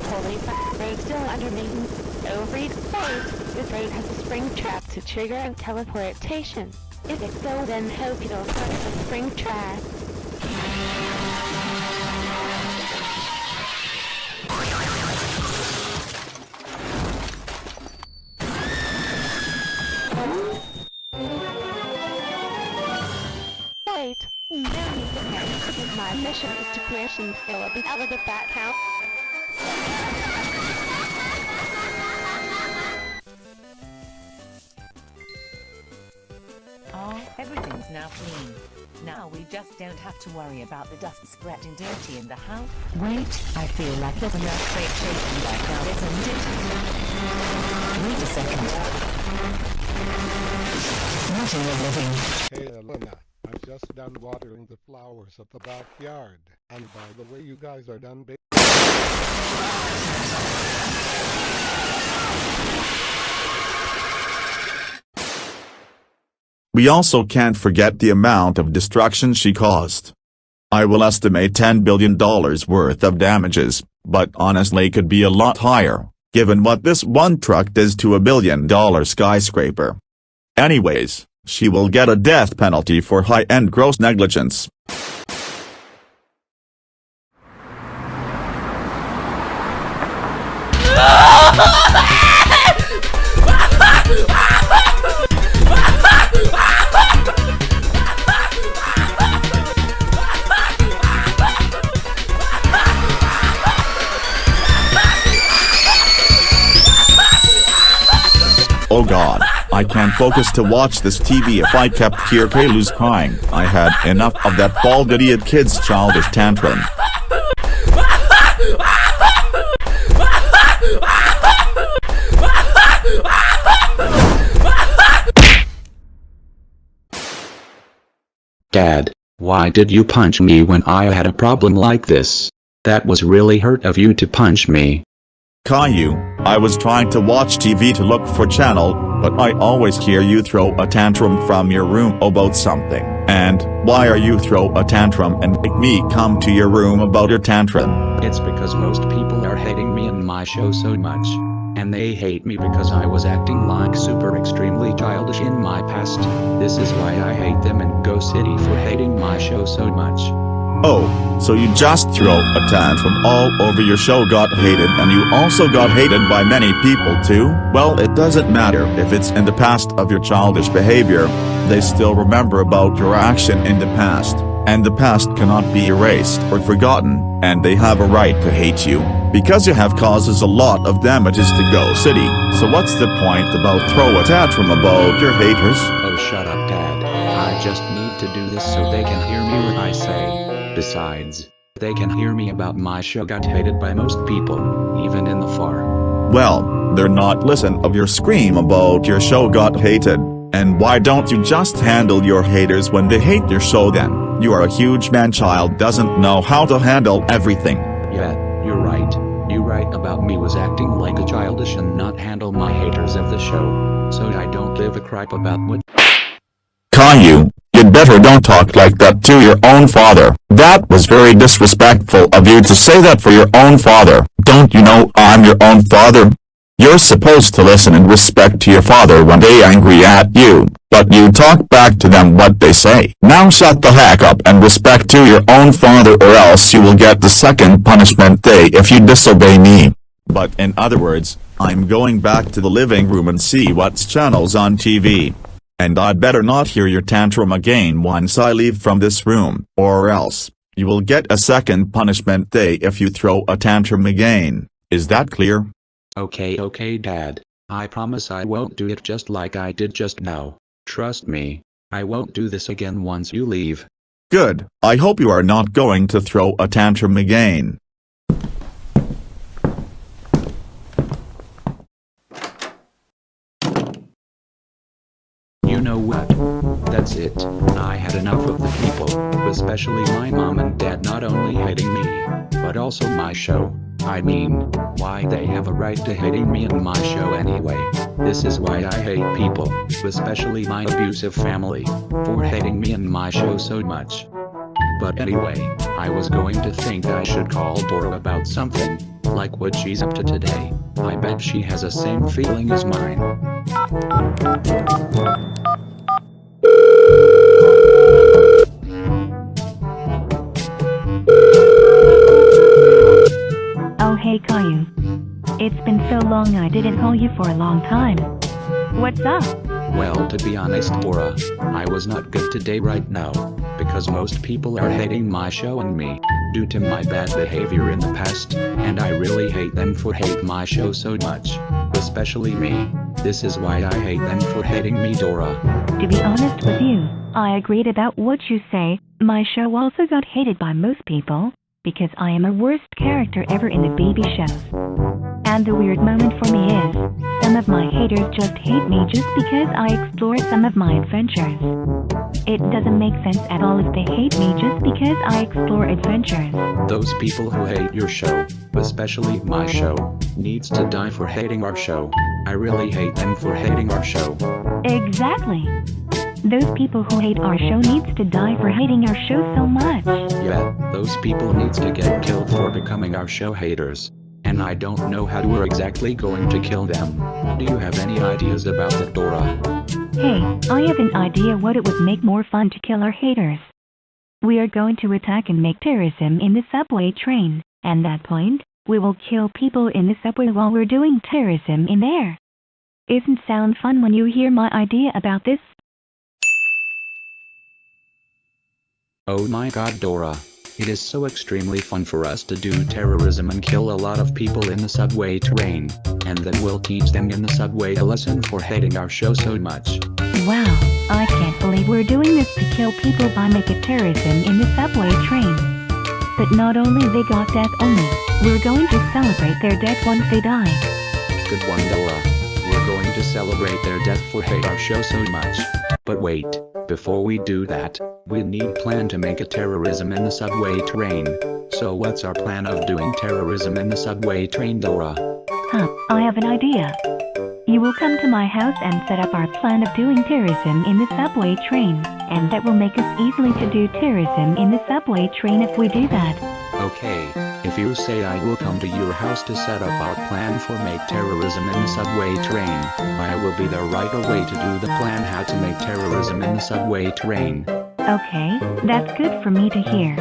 Holy fuck, they're still under maintenance. So read the raid has a spring trap to trigger and teleportation. If it's so, then hope it'll touch the spring trap. Wait, no need to panic because my mission is to crash and fill up out of the bat house. Everything's now clean. Now we just don't have to worry about the dust spreading dirty in the house. Wait, I feel like there's an earthquake shaking right now, isn't it? Wait a second. What in the living? Hey Elena, I'm just done watering the flowers at the backyard. And by the way, you guys are done baking. We also can't forget the amount of destruction she caused. I will estimate $10 billion worth of damages, but honestly could be a lot higher, given what this one truck does to a $1 billion skyscraper. Anyways, she will get a death penalty for high-end gross negligence. Oh god, I can't focus to watch this TV if I kept hear Kaylu's crying. I had enough of that bald idiot kid's childish tantrum. Dad, why did you punch me when I had a problem like this? That was really hurt of you to punch me. Caillou, I was trying to watch TV to look for channel, but I always hear you throw a tantrum from your room about something. And, why are you throw a tantrum and make me come to your room about your tantrum? It's because most people are hating me and my show so much. And they hate me because I was acting like super extremely childish in my past. This is why I hate them and Go City for hating my show so much. Oh, so you just throw a tantrum all over your show got hated and you also got hated by many people too? Well, it doesn't matter if it's in the past of your childish behavior, they still remember about your action in the past, and the past cannot be erased or forgotten, and they have a right to hate you, because you have causes a lot of damages to Go City, so what's the point about throw a tantrum about your haters? Oh shut up Dad, I just need to do this so they can hear me when I say. Besides, they can hear me about my show got hated by most people, even in the far. Well, they're not listen of your scream about your show got hated, and why don't you just handle your haters when they hate your show then? You are a huge man-child doesn't know how to handle everything. Yeah, you're right. You right about me was acting like a childish and not handle my haters of the show. So I don't give a crap about what. Caillou, you'd better don't talk like that to your own father. That was very disrespectful of you to say that for your own father. Don't you know I'm your own father? You're supposed to listen and respect to your father when they angry at you, but you talk back to them what they say. Now shut the heck up and respect to your own father, or else you will get the second punishment day if you disobey me. But in other words, I'm going back to the living room and see what's channels on TV. And I'd better not hear your tantrum again once I leave from this room, or else you will get a second punishment day if you throw a tantrum again. Is that clear? Okay, Dad. I promise I won't do it just like I did just now. Trust me, I won't do this again once you leave. Good. I hope you are not going to throw a tantrum again. You know what? That's it. I had enough of the people, especially my mom and dad, not only hating me, but also my show. I mean, why they have a right to hating me and my show anyway? This is why I hate people, especially my abusive family, for hating me and my show so much. But anyway, I was going to think I should call Dora about something, like what she's up to today. I bet she has the same feeling as mine. Oh hey Caillou. It's been so long I didn't call you for a long time. What's up? Well, to be honest, Dora, I was not good today right now, because most people are hating my show and me, due to my bad behavior in the past, and I really hate them for hating my show so much, especially me. This is why I hate them for hating me, Dora. To be honest with you, I agreed about what you say. My show also got hated by most people, because I am a worst character ever in the baby shows. And the weird moment for me is, some of my haters just hate me just because I explore some of my adventures. It doesn't make sense at all if they hate me just because I explore adventures. Those people who hate your show, especially my show, needs to die for hating our show. I really hate them for hating our show. Exactly. Those people who hate our show needs to die for hating our show so much. Yeah, those people needs to get killed for becoming our show haters. And I don't know how we're exactly going to kill them. Do you have any ideas about that, Dora? Hey, I have an idea what it would make more fun to kill our haters. We are going to attack and make terrorism in the subway train, and at that point, we will kill people in the subway while we're doing terrorism in there. Isn't sound fun when you hear my idea about this? Oh my god, Dora. It is so extremely fun for us to do terrorism and kill a lot of people in the subway train, and then we'll teach them in the subway a lesson for hating our show so much. Wow, I can't believe we're doing this to kill people by making terrorism in the subway train. But not only they got death only, we're going to celebrate their death once they die. Good one, Dora. We're going to celebrate their death for hate our show so much. But wait, before we do that, we need plan to make a terrorism in the subway train. So what's our plan of doing terrorism in the subway train, Dora? I have an idea. You will come to my house and set up our plan of doing terrorism in the subway train, and that will make us easily to do terrorism in the subway train if we do that. Okay, if you say I will come to your house to set up our plan for make terrorism in the subway train, I will be there right away to do the plan how to make terrorism in the subway train. Okay, that's good for me to hear.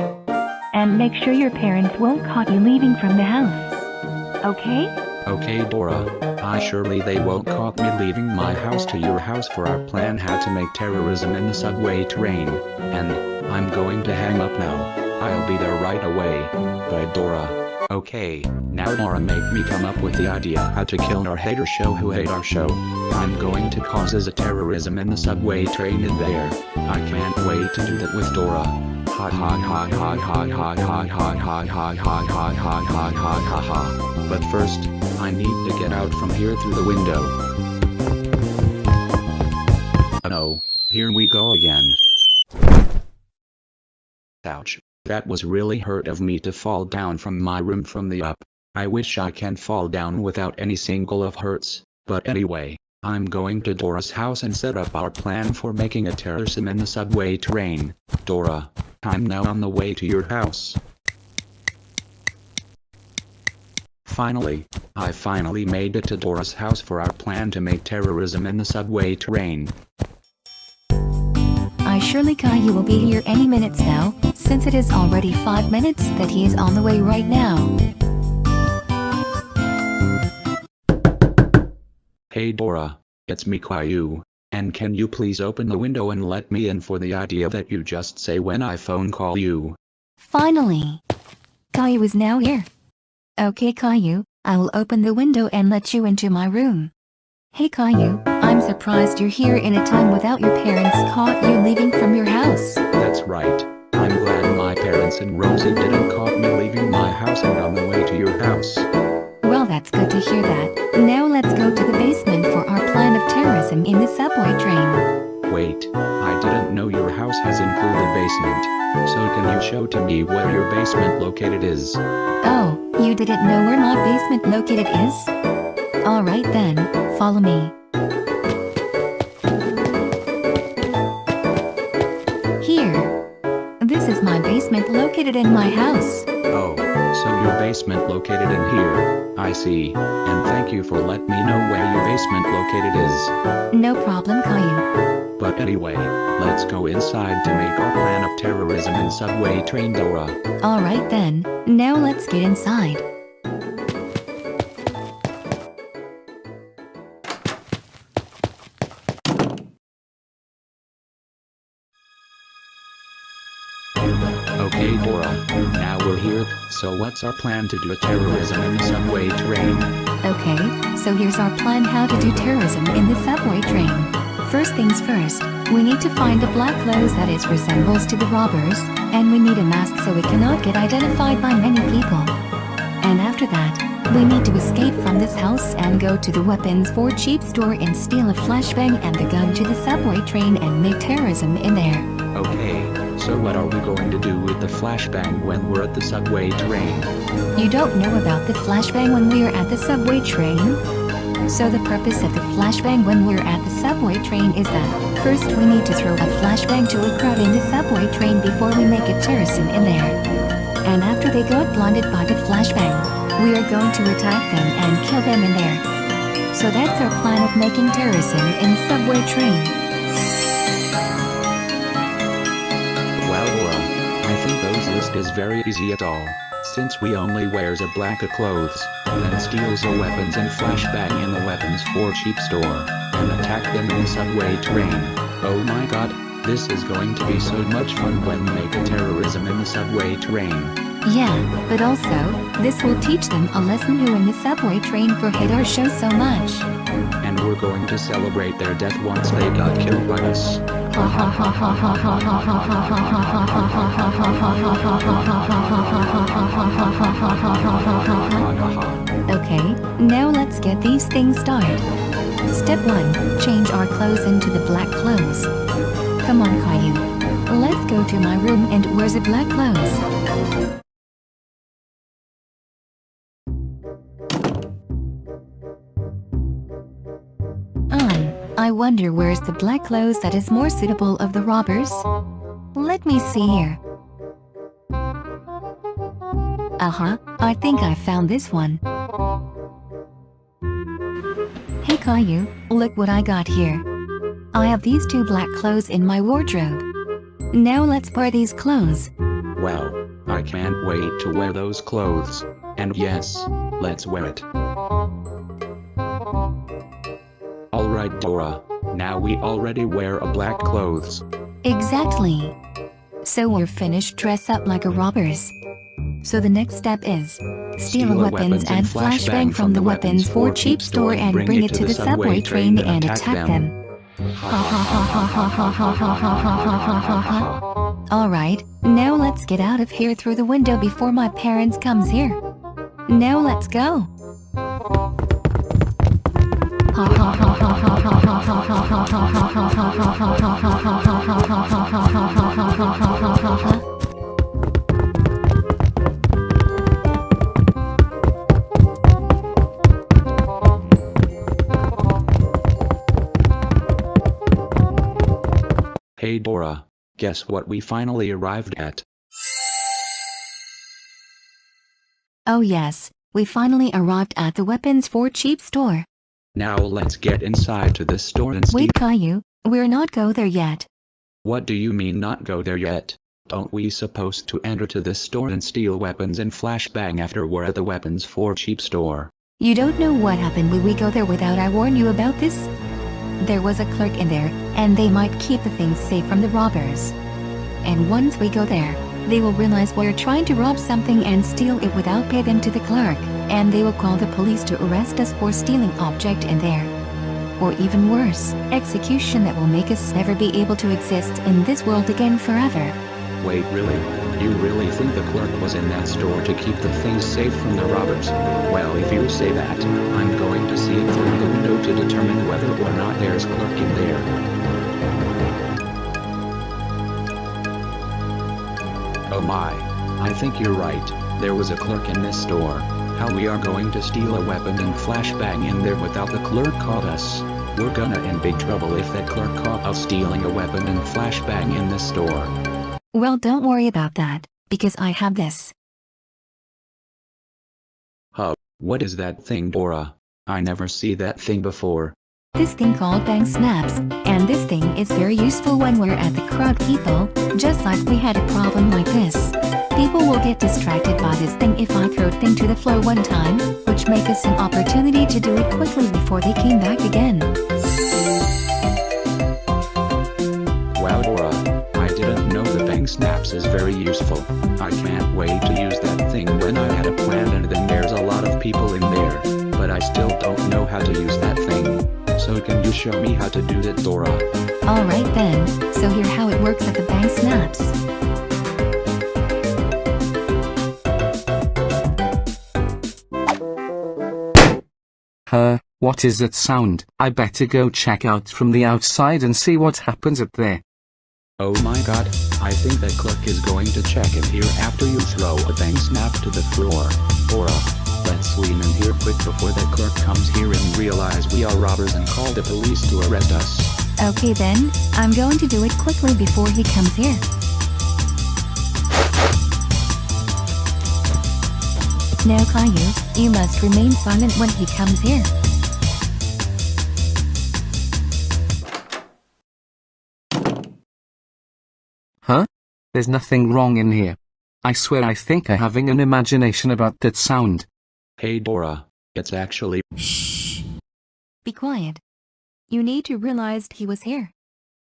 And make sure your parents won't caught you leaving from the house. Okay? Okay, Dora. Surely they won't caught me leaving my house to your house for our plan how to make terrorism in the subway train. And I'm going to hang up now. I'll be there right away. Bye, Dora. Okay, now Dora make me come up with the idea how to kill our hater show who hate our show. I'm going to cause a terrorism in the subway train in there. I can't wait to do that with Dora. Ha ha ha ha ha ha ha ha ha ha ha ha ha ha ha ha. But first, I need to get out from here through the window. Oh no, here we go again. Ouch. That was really hurt of me to fall down from my room from the up. I wish I can fall down without any single of hurts, but anyway, I'm going to Dora's house and set up our plan for making a terrorism in the subway train. Dora, I'm now on the way to your house. Finally, I finally made it to Dora's house for our plan to make terrorism in the subway train. I surely Caillou will be here any minutes now, since it is already 5 minutes that he is on the way right now. Hey Dora, it's me Caillou, and can you please open the window and let me in for the idea that you just say when I phone call you? Finally! Caillou is now here. Okay Caillou, I will open the window and let you into my room. Hey Caillou, I'm surprised you're here in a time without your parents caught you leaving from your house. That's right. I'm glad my parents and Rosie didn't caught me leaving my house and on the way to your house. Well, that's good to hear that. Now let's go to the basement for our plan of terrorism in the subway train. Wait, I didn't know your house has included basement. So can you show to me where your basement located is? Oh, you didn't know where my basement located is? Alright then, follow me. Here. This is my basement located in my house. Oh, so your basement located in here. I see. And thank you for letting me know where your basement located is. No problem, Caillou. But anyway, let's go inside to make our plan of terrorism in subway train Dora. Alright then, now let's get inside. Okay Dora, now we're here, so what's our plan to do terrorism in the subway train? Okay, so here's our plan how to do terrorism in the subway train. First things first, we need to find a black clothes that is resembles to the robbers, and we need a mask so it cannot get identified by many people. And after that, we need to escape from this house and go to the weapons for cheap store and steal a flashbang and the gun to the subway train and make terrorism in there. Okay, so what are we going to do with the flashbang when we're at the subway train? You don't know about the flashbang when we are at the subway train? So the purpose of the flashbang when we're at the subway train is that, first we need to throw a flashbang to a crowd in the subway train before we make a terrorism in there. And after they got blinded by the flashbang, we are going to attack them and kill them in there. So that's our plan of making terrorism in subway train. Wow Dora, I think those list is very easy at all. Since we only wears a black of clothes, then steals a weapons and flashbang in the weapons for cheap store, and attack them in the subway train. Oh my god, this is going to be so much fun when we make a terrorism in the subway train. Yeah, but also, this will teach them a lesson who in the subway train for hate our show so much. And we're going to celebrate their death once they got killed by us. Okay, now let's get these things started. Step 1, change our clothes into the black clothes. Come on Caillou. Let's go to my room and wear the black clothes. I wonder where's the black clothes that is more suitable of the robbers? Let me see here. I think I found this one. Hey Caillou, look what I got here. I have these 2 black clothes in my wardrobe. Now let's wear these clothes. Wow, I can't wait to wear those clothes. And yes, let's wear it. Alright Dora, now we already wear a black clothes. Exactly. So we're finished dress up like a robbers. So the next step is steal a weapons and flashbang from the weapons for cheap store and bring it to the subway train and attack them. Alright, now let's get out of here through the window before my parents comes here. Now let's go. Hey Dora, guess what we finally arrived at? Oh yes, we finally arrived at the weapons for cheap store. Now let's get inside to this store and steal. Wait Caillou, we're not go there yet. What do you mean not go there yet? Don't we supposed to enter to this store and steal weapons and flashbang after we're at the weapons for cheap store? You don't know what happened when we go there without I warn you about this? There was a clerk in there, and they might keep the things safe from the robbers. And once we go there, they will realize we're trying to rob something and steal it without pay them to the clerk, and they will call the police to arrest us for stealing object in there. Or even worse, execution that will make us never be able to exist in this world again forever. Wait, really? You really think the clerk was in that store to keep the things safe from the robbers? Well, if you say that, I'm going to see it through the window to determine whether or not there's clerk in there. Oh my. I think you're right. There was a clerk in this store. How we are going to steal a weapon and flashbang in there without the clerk caught us? We're gonna in big trouble if that clerk caught us stealing a weapon and flashbang in this store. Well, don't worry about that, because I have this. Huh, what is that thing, Dora? I never see that thing before. This thing called bang snaps, and this thing is very useful when we're at the crowd people, just like we had a problem like this. People will get distracted by this thing if I throw thing to the floor one time, which make us an opportunity to do it quickly before they came back again. Wow Dora, I didn't know the bang snaps is very useful. I can't wait to use that thing when I had a plan and then there's a lot of people in there, but I still don't know how to use that thing. So can you show me how to do that, Dora? Alright then, so here's how it works at the bang snaps. What is that sound? I better go check out from the outside and see what happens up there. Oh my god, I think that clerk is going to check in here after you throw a bang snap to the floor. Dora, let's lean in here quick before that clerk comes here and realize we are robbers and call the police to arrest us. Okay then, I'm going to do it quickly before he comes here. Now Caillou, you must remain silent when he comes here. Huh? There's nothing wrong in here. I swear I think I'm having an imagination about that sound. Hey Dora, it's actually... Shh. Be quiet. You need to realize he was here.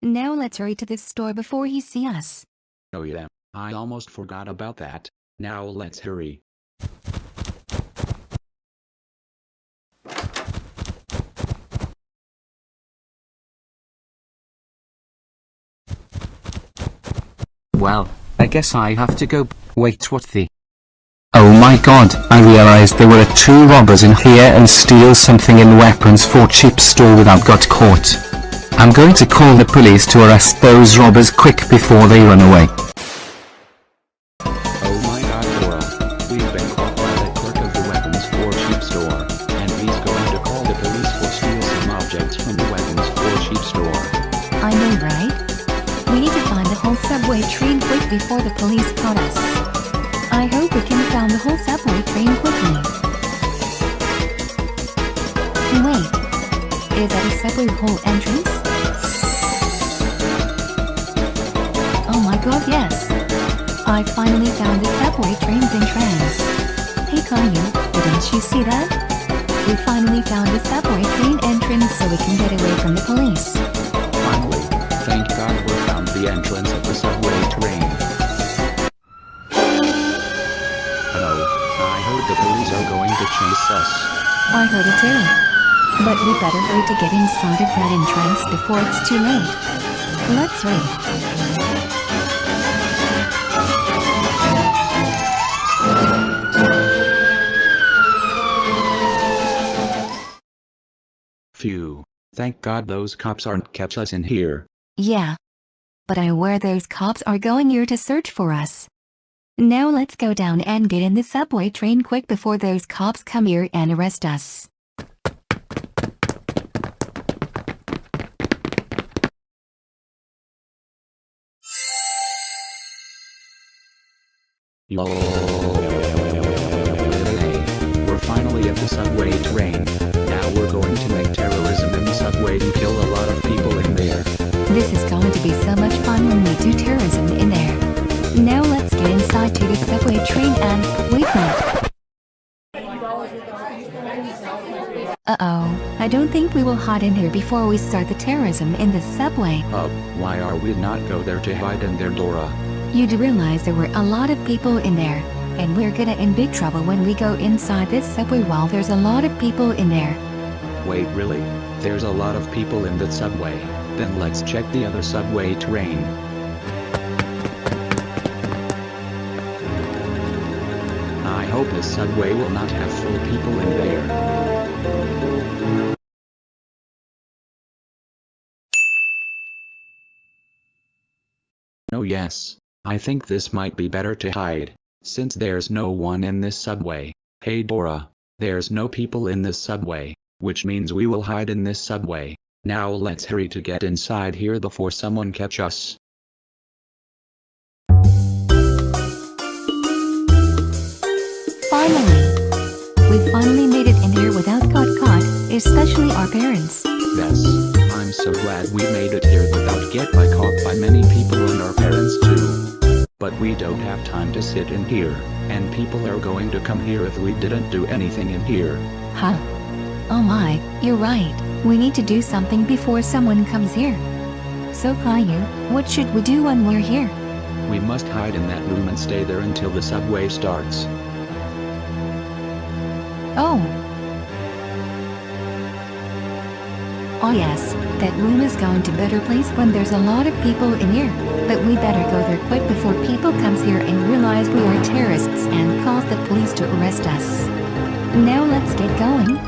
Now let's hurry to this store before he see us. Oh yeah, I almost forgot about that. Now let's hurry. Well, I guess I have to go. Wait, what the? Oh my god, I realized there were two robbers in here and steal something in weapons for cheap store without got caught. I'm going to call the police to arrest those robbers quick before they run away. Oh my god Dora, we've been caught by the clerk of the weapons for cheap store, and he's going to call the police for steal some objects from the weapons for cheap store. I know, right? We need to find the whole subway train quick before the police caught us. I hope we can find the whole subway train quickly. Wait, is that a subway whole entrance? Oh my god, yes! I finally found the subway train's entrance. Hey Caillou, didn't you see that? We finally found the subway train entrance so we can get away from the police. Finally, thank God we found the entrance of the subway train. I heard the police are going to chase us. I heard it too. But we better hurry to get inside of that entrance before it's too late. Let's hurry. Phew. Thank God those cops aren't catch us in here. Yeah. But I aware those cops are going here to search for us. Now let's go down and get in the subway train quick before those cops come here and arrest us. We're finally at the subway train. Now we're going to make terrorism in the subway and kill a lot of people in there. This is going to be so much fun when we do terrorism in there. Now let's get inside to the subway train and wait not. Uh-oh, I don't think we will hide in here before we start the terrorism in the subway. Why are we not go there to hide in there, Dora? You do realize there were a lot of people in there, and we're gonna in big trouble when we go inside this subway while there's a lot of people in there. Wait, really? There's a lot of people in the subway. Then let's check the other subway train. I hope this subway will not have full people in there. Oh yes, I think this might be better to hide, since there's no one in this subway. Hey Dora, there's no people in this subway, which means we will hide in this subway. Now let's hurry to get inside here before someone catch us. Finally! We finally made it in here without caught, especially our parents. Yes, I'm so glad we made it here without get caught by many people and our parents too. But we don't have time to sit in here, and people are going to come here if we didn't do anything in here. Huh? Oh my, you're right. We need to do something before someone comes here. So Caillou, what should we do when we're here? We must hide in that room and stay there until the subway starts. Oh. Oh yes, that room is going to better place when there's a lot of people in here. But we better go there quick before people comes here and realize we are terrorists and cause the police to arrest us. Now let's get going.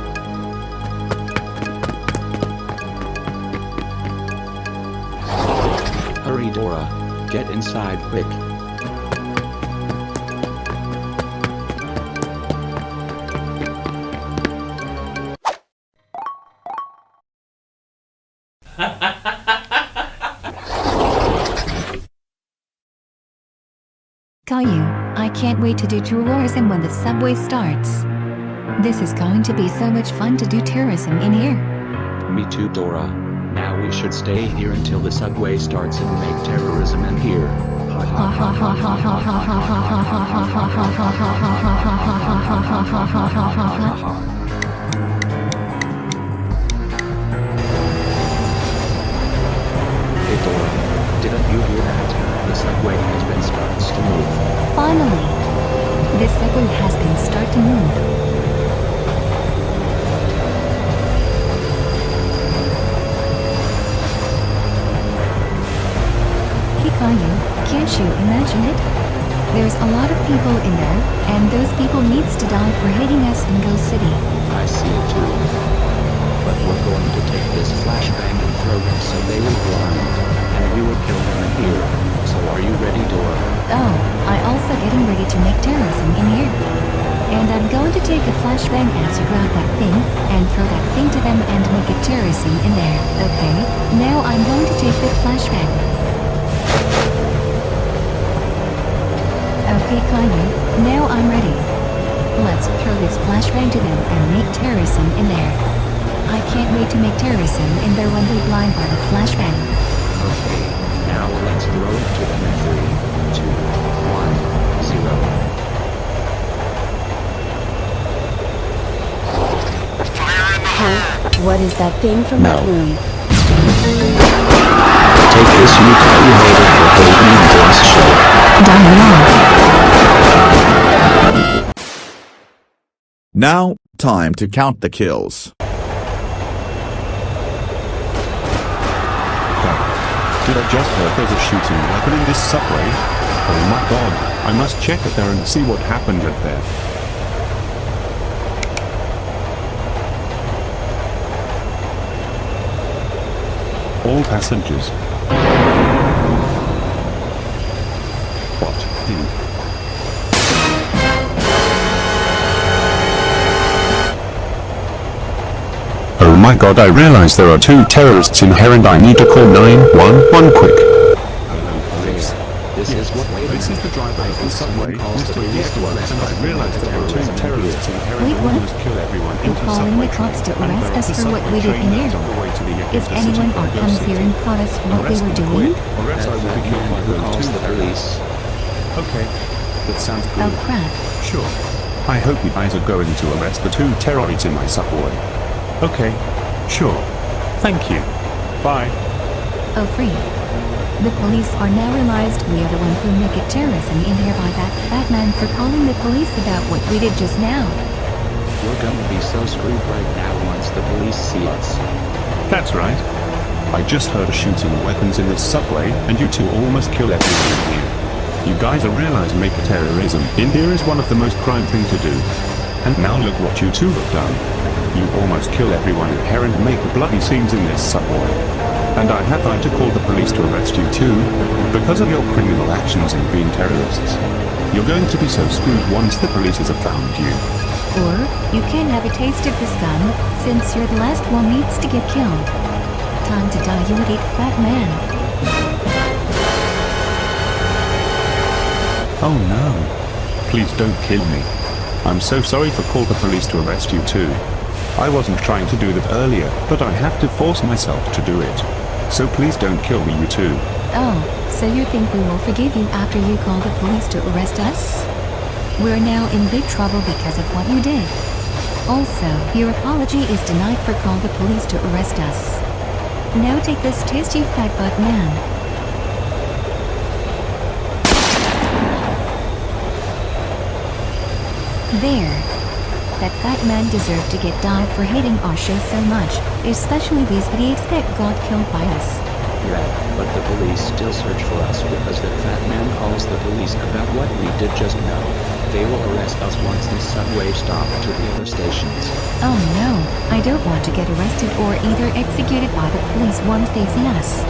Hurry Dora, get inside quick. Caillou, I can't wait to do terrorism when the subway starts. This is going to be so much fun to do terrorism in here. Me too Dora. Now we should stay here until the subway starts and make terrorism in here. Hey Dora, didn't you hear that? The subway has been starts to move. Finally! This subway has been start to move. Caillou, can't you imagine it? There's a lot of people in there, and those people needs to die for hating us in Ghost City. I see it too. But we're going to take this flashbang and throw them so they will run. And we will kill them in here. So are you ready, Dora? Oh, I also getting ready to make terrorism in here. And I'm going to take a flashbang as you grab that thing, and throw that thing to them and make a terrorism in there, okay? Now I'm going to take the flashbang. Okay Caillou, now I'm ready. Let's throw this flashbang to them and make terrorism in there. I can't wait to make terrorism in there when they blind by the flashbang. Okay, now let's throw it to them in 3, 2, 1, 0. Huh? What is that thing from that room? Take this, you thought you made it for whole evening glass show. Now, time to count the kills. Did I just heard there's a shooting weapon in this subway? Oh my god, I must check it there and see what happened at there. All passengers. What the? Oh my god, I realize there are 2 terrorists in here and I need to call 911 quick. Hello police, this This is what This is the driver of the subway, Mr. Yesler, and I realized there were two terrorists in here and almost kill everyone into You're calling the cops to arrest us for what we did in here? If anyone comes here and caught us for what we were doing? Or else I will be killed by those two police. Okay, that sounds good. Oh crap. Sure. I hope you guys are going to arrest the two terrorists in my subway. Okay, sure. Thank you. Bye. Oh free. The police are now realized we are the ones who make it terrorism in here by that fat man for calling the police about what we did just now. We're gonna be so screwed right now once the police see us. That's right. I just heard shooting weapons in this subway, and you two almost kill everyone in here. You guys are realizing make terrorism in here is one of the most crime thing to do. And now look what you two have done. You almost kill everyone in here and make bloody scenes in this subway. And I have tried to call the police to arrest you too, because of your criminal actions in being terrorists. You're going to be so screwed once the police have found you. Or, you can have a taste of this gun, since you're the last one needs to get killed. Time to die, you idiot fat man. Oh no. Please don't kill me. I'm so sorry for calling the police to arrest you too. I wasn't trying to do that earlier, but I have to force myself to do it. So please don't kill me, you too. Oh, so you think we will forgive you after you call the police to arrest us? We're now in big trouble because of what you did. Also, your apology is denied for call the police to arrest us. Now take this taste, you fat butt man. There. That fat man deserved to get died for hating our show so much, especially these idiots that got killed by us. Yeah, but the police still search for us because that fat man calls the police about what we did just now. They will arrest us once this subway stops to the other stations. Oh no, I don't want to get arrested or either executed by the police once they see us.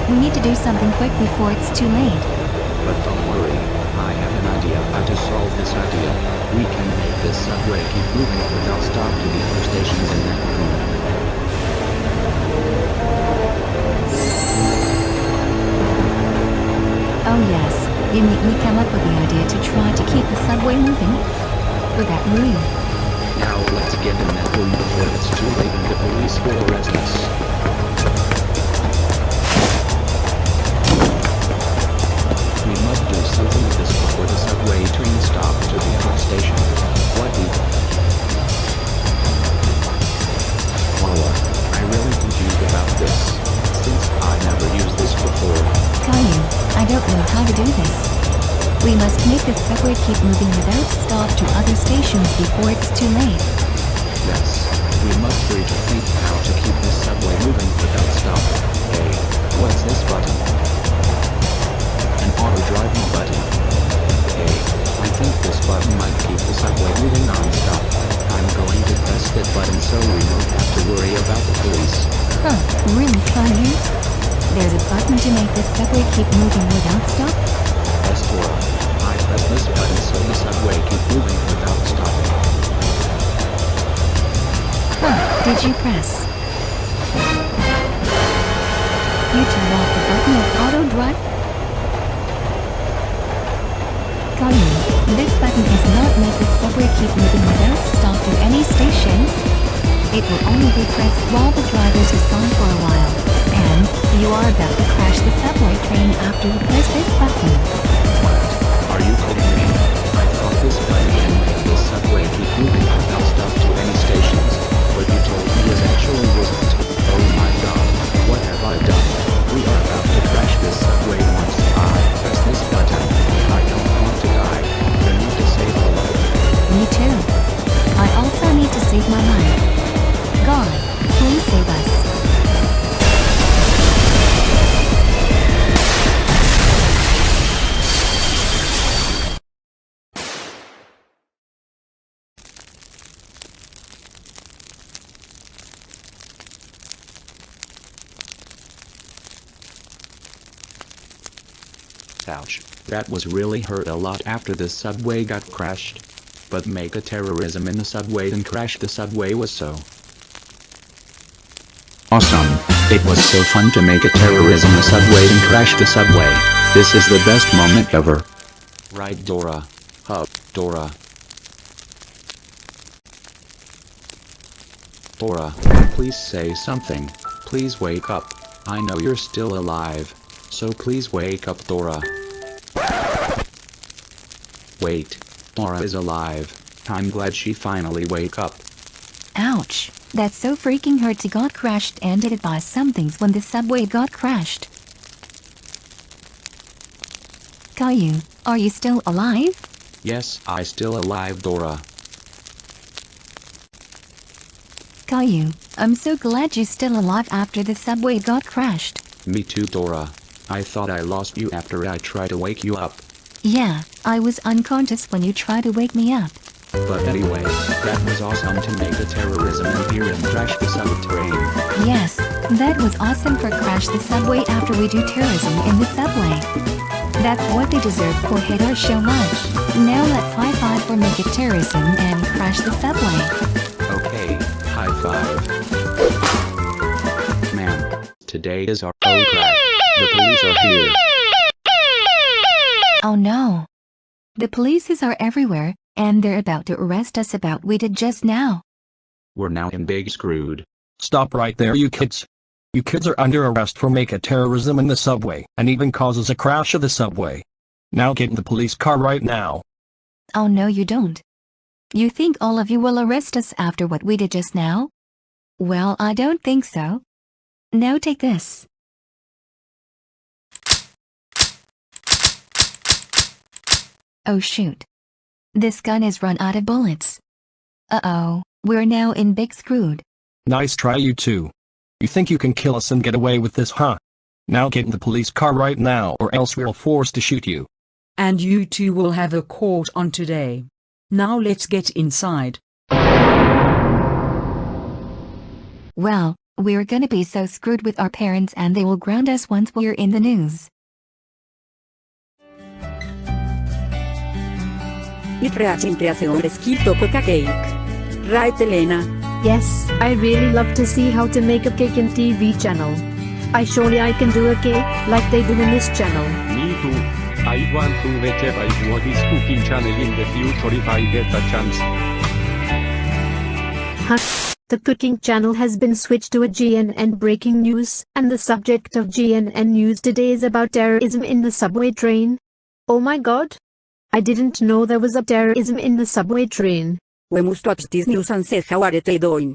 We need to do something quick before it's too late. But don't worry, I have an idea how to solve this idea. We can make this subway keep moving without stop to the other stations in that room. Oh yes, you make me come up with the idea to try to keep the subway moving. For that room. Now let's get in that room before it's too late and the police will arrest us. We must do something with this before the subway train stops to the other station. What do you think? Voila, I really confused about this, since I never used this before. Caillou, I don't know how to do this. We must make this subway keep moving without stop to other stations before it's too late. Yes, we must try to think how to keep this subway moving without stop. Hey, what's this button? An auto driving button. Hey, I think this button might keep the subway moving non-stop. I'm going to press that button so we won't have to worry about the police. Huh, really, Caillou? There's a button to make this subway keep moving without stop? Yes, Dora. I press this button so the subway keep moving without stopping. Huh, did you press? You turned off the button of auto drive? Caillou, this button does not make the subway keep moving without stop to any station. It will only be pressed while the driver is gone for a while. And, you are about to crash the subway train after you press this button. What? Are you kidding me? I thought this button can make the subway keep moving without stop to any stations. What you told me is actually wasn't. Oh my god, what have I done? We are about to crash this subway once I press this button. I don't want to die. I need to save a life. Me too. I also need to save my life. God, please save us. Ouch, that was really hurt a lot after the subway got crashed. But mega terrorism in the subway and crash the subway was so awesome. It was so fun to make a terrorism the subway and crash the subway. This is the best moment ever. Right, Dora. Hug, Dora. Dora, please say something. Please wake up. I know you're still alive. So please wake up, Dora. Wait, Dora is alive. I'm glad she finally wake up. Ouch, that's so freaking hurt. She got crashed and hit by some things when the subway got crashed. Caillou, are you still alive? Yes, I still alive, Dora. Caillou, I'm so glad you're still alive after the subway got crashed. Me too, Dora. I thought I lost you after I tried to wake you up. Yeah, I was unconscious when you tried to wake me up. But anyway, that was awesome to make the terrorism in here and crash the subway train. Yes, that was awesome for crash the subway after we do terrorism in the subway. That's what they deserve for hate our show much. Now let's high five for make it terrorism and crash the subway. Okay, high five. Man, today is our oh crap. The police are here. Oh no. The police are everywhere, and they're about to arrest us about what we did just now. We're now in big screwed. Stop right there, you kids. You kids are under arrest for making terrorism in the subway and even causes a crash of the subway. Now get in the police car right now. Oh no, you don't. You think all of you will arrest us after what we did just now? Well, I don't think so. Now take this. Oh shoot. This gun is run out of bullets. Uh-oh, we're now in big screwed. Nice try, you two. You think you can kill us and get away with this, huh? Now get in the police car right now or else we're forced to shoot you. And you two will have a court on today. Now let's get inside. Well, we're gonna be so screwed with our parents and they will ground us once we're in the news. It sempre hace un fresquito coca cake. Right, Elena? Yes, I really love to see how to make a cake in TV channel. Surely I can do a cake, like they do in this channel. Me too. I want to watch what is cooking channel in the future if I get a chance. Huh? The cooking channel has been switched to a GNN breaking news, and the subject of GNN news today is about terrorism in the subway train. Oh my god. I didn't know there was a terrorism in the subway train. We must watch this news and see how are they doing.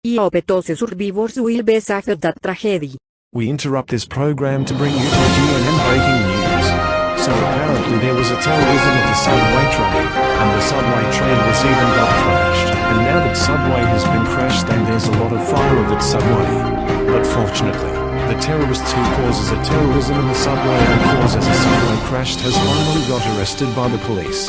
I hope those survivors will be safe of that tragedy. We interrupt this program to bring you to GNN breaking news. So apparently there was a terrorism at the subway train, and the subway train was even got crashed. And now that subway has been crashed and there's a lot of fire of that subway. But fortunately, the terrorists who causes a terrorism in the subway and causes a subway crashed has finally got arrested by the police.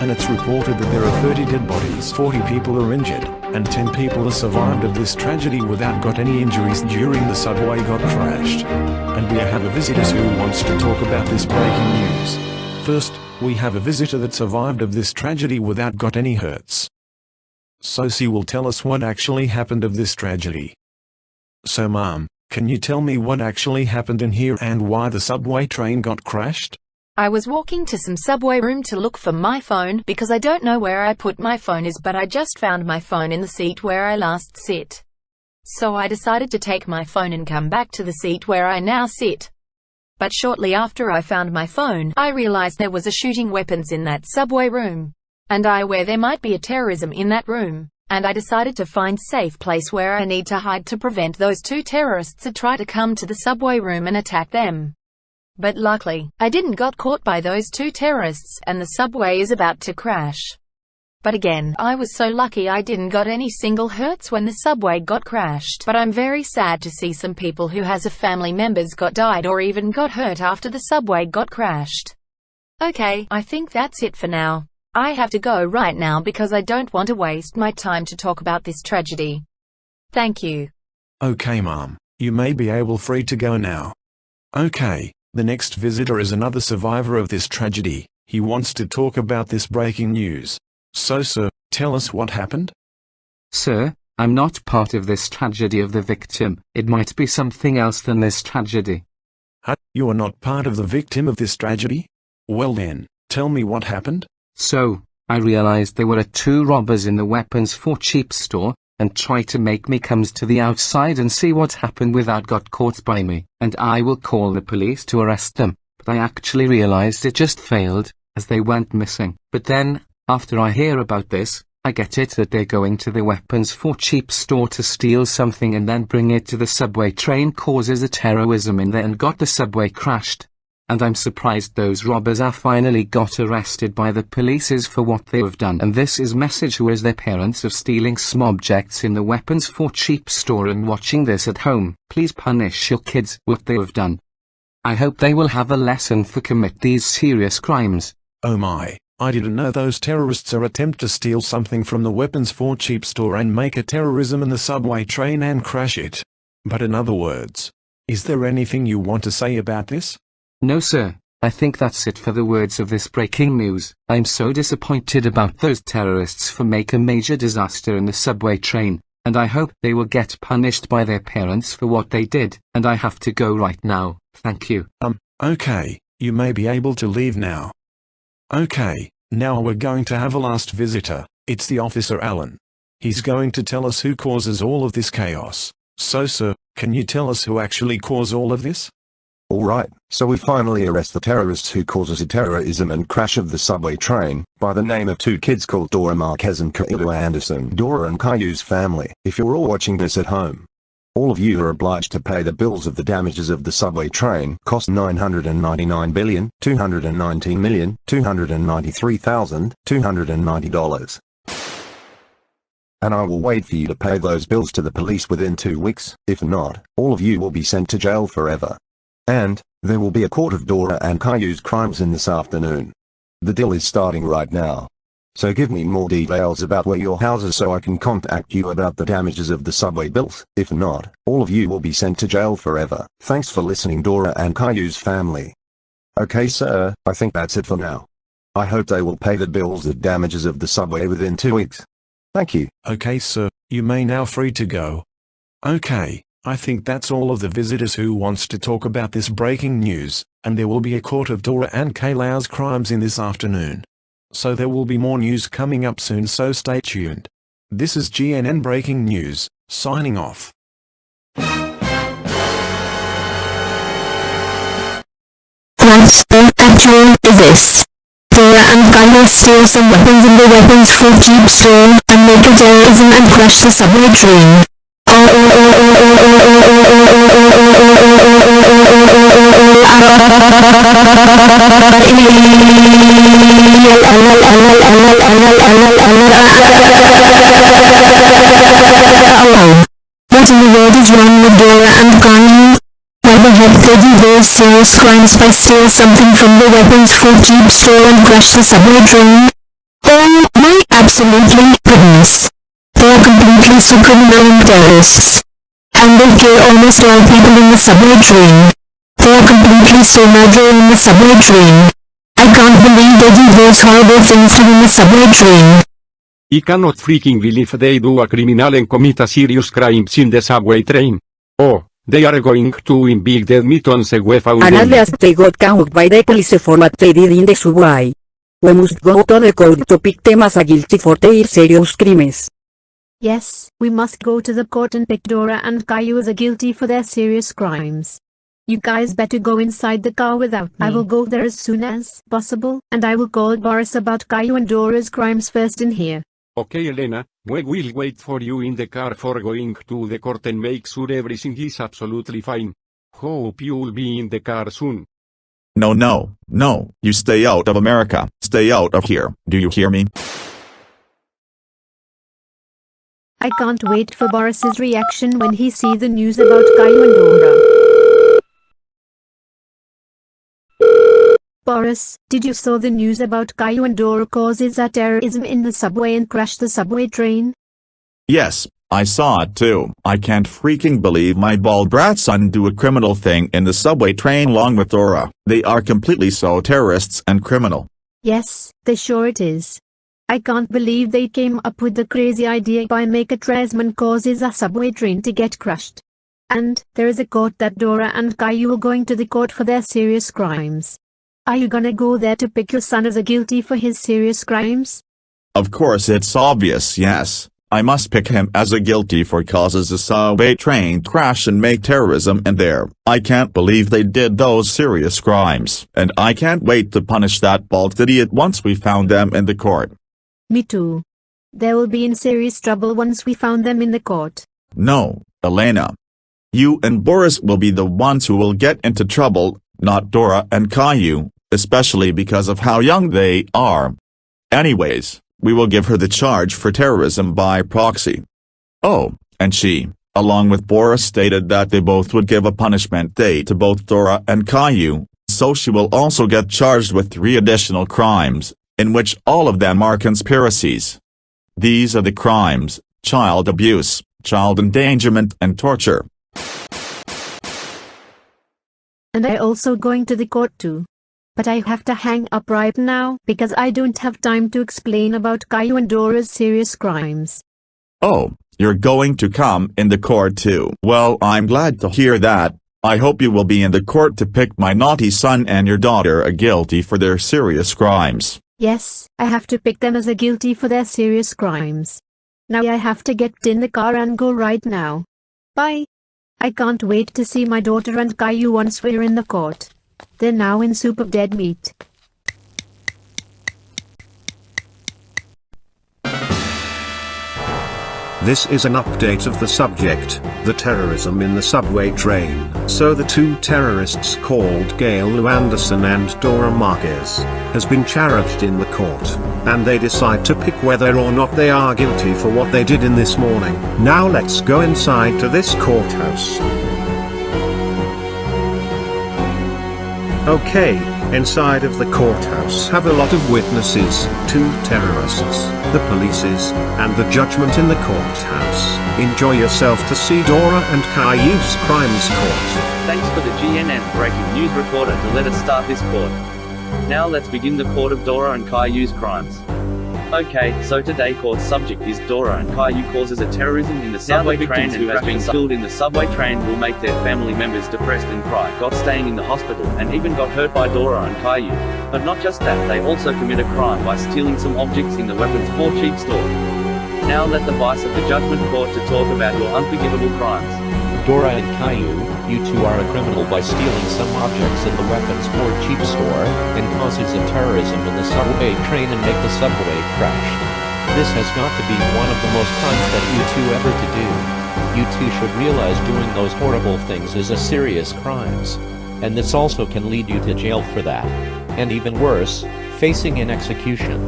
And it's reported that there are 30 dead bodies, 40 people are injured, and 10 people are survived of this tragedy without got any injuries during the subway got crashed. And we have a visitor who wants to talk about this breaking news. First, we have a visitor that survived of this tragedy without got any hurts. So she will tell us what actually happened of this tragedy. So Mom, can you tell me what actually happened in here and why the subway train got crashed? I was walking to some subway room to look for my phone because I don't know where I put my phone is, but I just found my phone in the seat where I last sit. So I decided to take my phone and come back to the seat where I now sit. But shortly after I found my phone, I realized there was a shooting weapons in that subway room. And I aware there might be a terrorism in that room. And I decided to find safe place where I need to hide to prevent those two terrorists to try to come to the subway room and attack them. But luckily, I didn't got caught by those two terrorists and the subway is about to crash. But again, I was so lucky I didn't got any single hurts when the subway got crashed. But I'm very sad to see some people who has a family members got died or even got hurt after the subway got crashed. Okay, I think that's it for now. I have to go right now because I don't want to waste my time to talk about this tragedy. Thank you. Okay Mom, you may be able free to go now. Okay. The next visitor is another survivor of this tragedy. He wants to talk about this breaking news. So sir, tell us what happened? Sir, I'm not part of this tragedy of the victim. It might be something else than this tragedy. You are not part of the victim of this tragedy? Well then, tell me what happened? So, I realized there were two robbers in the weapons for cheap store, and tried to make me come to the outside and see what happened without got caught by me, and I will call the police to arrest them, but I actually realized it just failed, as they went missing. But then, after I hear about this, I get it that they're going to the weapons for cheap store to steal something and then bring it to the subway train, causes a terrorism in there and got the subway crashed. And I'm surprised those robbers are finally got arrested by the polices for what they have done. And this is message who is their parents of stealing some objects in the weapons for cheap store and watching this at home. Please punish your kids what they have done. I hope they will have a lesson for commit these serious crimes. Oh my, I didn't know those terrorists are attempt to steal something from the weapons for cheap store and make a terrorism in the subway train and crash it. But in other words, is there anything you want to say about this? No sir, I think that's it for the words of this breaking news. I'm so disappointed about those terrorists for make a major disaster in the subway train, and I hope they will get punished by their parents for what they did, and I have to go right now, thank you. Okay, you may be able to leave now. Okay, now we're going to have a last visitor. It's the officer Alan. He's going to tell us who causes all of this chaos. So sir, can you tell us who actually caused all of this? Alright, so we finally arrest the terrorists who causes a terrorism and crash of the subway train, by the name of two kids called Dora Marquez and Kailu Anderson. Dora and Kailu's family. If you're all watching this at home, all of you are obliged to pay the bills of the damages of the subway train. Cost $999,219,293,290. And I will wait for you to pay those bills to the police within 2 weeks. If not, all of you will be sent to jail forever. And, there will be a court of Dora and Kailu's crimes in this afternoon. The deal is starting right now. So give me more details about where your house is so I can contact you about the damages of the subway bills. If not, all of you will be sent to jail forever. Thanks for listening, Dora and Kailu's family. Okay sir, I think that's it for now. I hope they will pay the bills of damages of the subway within 2 weeks. Thank you. Okay sir, you may now free to go. Okay. I think that's all of the visitors who wants to talk about this breaking news, and there will be a court of Dora and Kailu's crimes in this afternoon. So there will be more news coming up soon, so stay tuned. This is GNN Breaking News, signing off. What's actually is this? Dora and Kailu steal some weapons in the weapons for cheap store, and make a terrorism and crash the subway train. What in the world is wrong with Dora and Kailu? Why the heck did you those serious crimes by steal something from the weapons for cheap store and crash the subway train? Oh my absolutely goodness. They are completely so criminal and terrorists. And they kill almost all people in the subway train. They are completely so murdering in the subway train. I can't believe they do those horrible things to in the subway train. I cannot freaking believe they do a criminal and commit a serious crimes in the subway train. Oh, they are going to indict me on Segway found And at last they got caught by the police for what they did in the subway. We must go to the court to pick them as a guilty for their serious crimes. Yes, we must go to the court and pick Dora and Kailu as a guilty for their serious crimes. You guys better go inside the car without me. I will go there as soon as possible, and I will call Boris about Kailu and Dora's crimes first in here. Okay Elena, we will wait for you in the car for going to the court and make sure everything is absolutely fine. Hope you'll be in the car soon. No, no, no, you stay out of America, stay out of here, do you hear me? I can't wait for Boris's reaction when he see the news about Kailu and Dora. Boris, did you saw the news about Kailu and Dora causes a terrorism in the subway and crash the subway train? Yes, I saw it too. I can't freaking believe my bald brat son do a criminal thing in the subway train along with Dora. They are completely so terrorists and criminal. Yes, they sure it is. I can't believe they came up with the crazy idea by make a terrorism causes a subway train to get crushed. And there is a court that Dora and Caillou are going to the court for their serious crimes. Are you gonna go there to pick your son as a guilty for his serious crimes? Of course it's obvious, yes. I must pick him as a guilty for causes a subway train crash and make terrorism in there. I can't believe they did those serious crimes. And I can't wait to punish that bald idiot once we found them in the court. Me too. They will be in serious trouble once we found them in the court. No, Elena. You and Boris will be the ones who will get into trouble, not Dora and Caillou, especially because of how young they are. Anyways, we will give her the charge for terrorism by proxy. Oh, and she, along with Boris, stated that they both would give a punishment day to both Dora and Caillou, so she will also get charged with 3 additional crimes, in which all of them are conspiracies. These are the crimes: child abuse, child endangerment and torture. And I also going to the court too. But I have to hang up right now because I don't have time to explain about Caillou and Dora's serious crimes. Oh, you're going to come in the court too. Well, I'm glad to hear that. I hope you will be in the court to pick my naughty son and your daughter a guilty for their serious crimes. Yes, I have to pick them as a guilty for their serious crimes. Now I have to get in the car and go right now. Bye. I can't wait to see my daughter and Caillou once we're in the court. They're now in super dead meat. This is an update of the subject, the terrorism in the subway train. So the 2 terrorists called Gail Lou Anderson and Dora Marquez has been charged in the court, and they decide to pick whether or not they are guilty for what they did in this morning. Now let's go inside to this courthouse. Okay, inside of the courthouse have a lot of witnesses, 2 terrorists, the polices, and the judgment in the courthouse. Enjoy yourself to see Dora and Caillou's crimes court. Thanks for the GNN breaking news reporter to let us start this court. Now let's begin the court of Dora and Caillou's crimes. Okay, so today court's subject is Dora and Caillou causes a terrorism in the subway train and who has been killed in the subway train will make their family members depressed and cry, got staying in the hospital and even got hurt by Dora and Caillou. But not just that, they also commit a crime by stealing some objects in the weapons for cheap store. Now let the vice of the judgment court to talk about your unforgivable crimes. Dora and Caillou, you 2 are a criminal by stealing some objects in the weapons for cheap store, and causes a terrorism in the subway train and make the subway crash. This has got to be one of the most crimes that you 2 ever to do. You 2 should realize doing those horrible things is a serious crimes. And this also can lead you to jail for that. And even worse, facing an execution.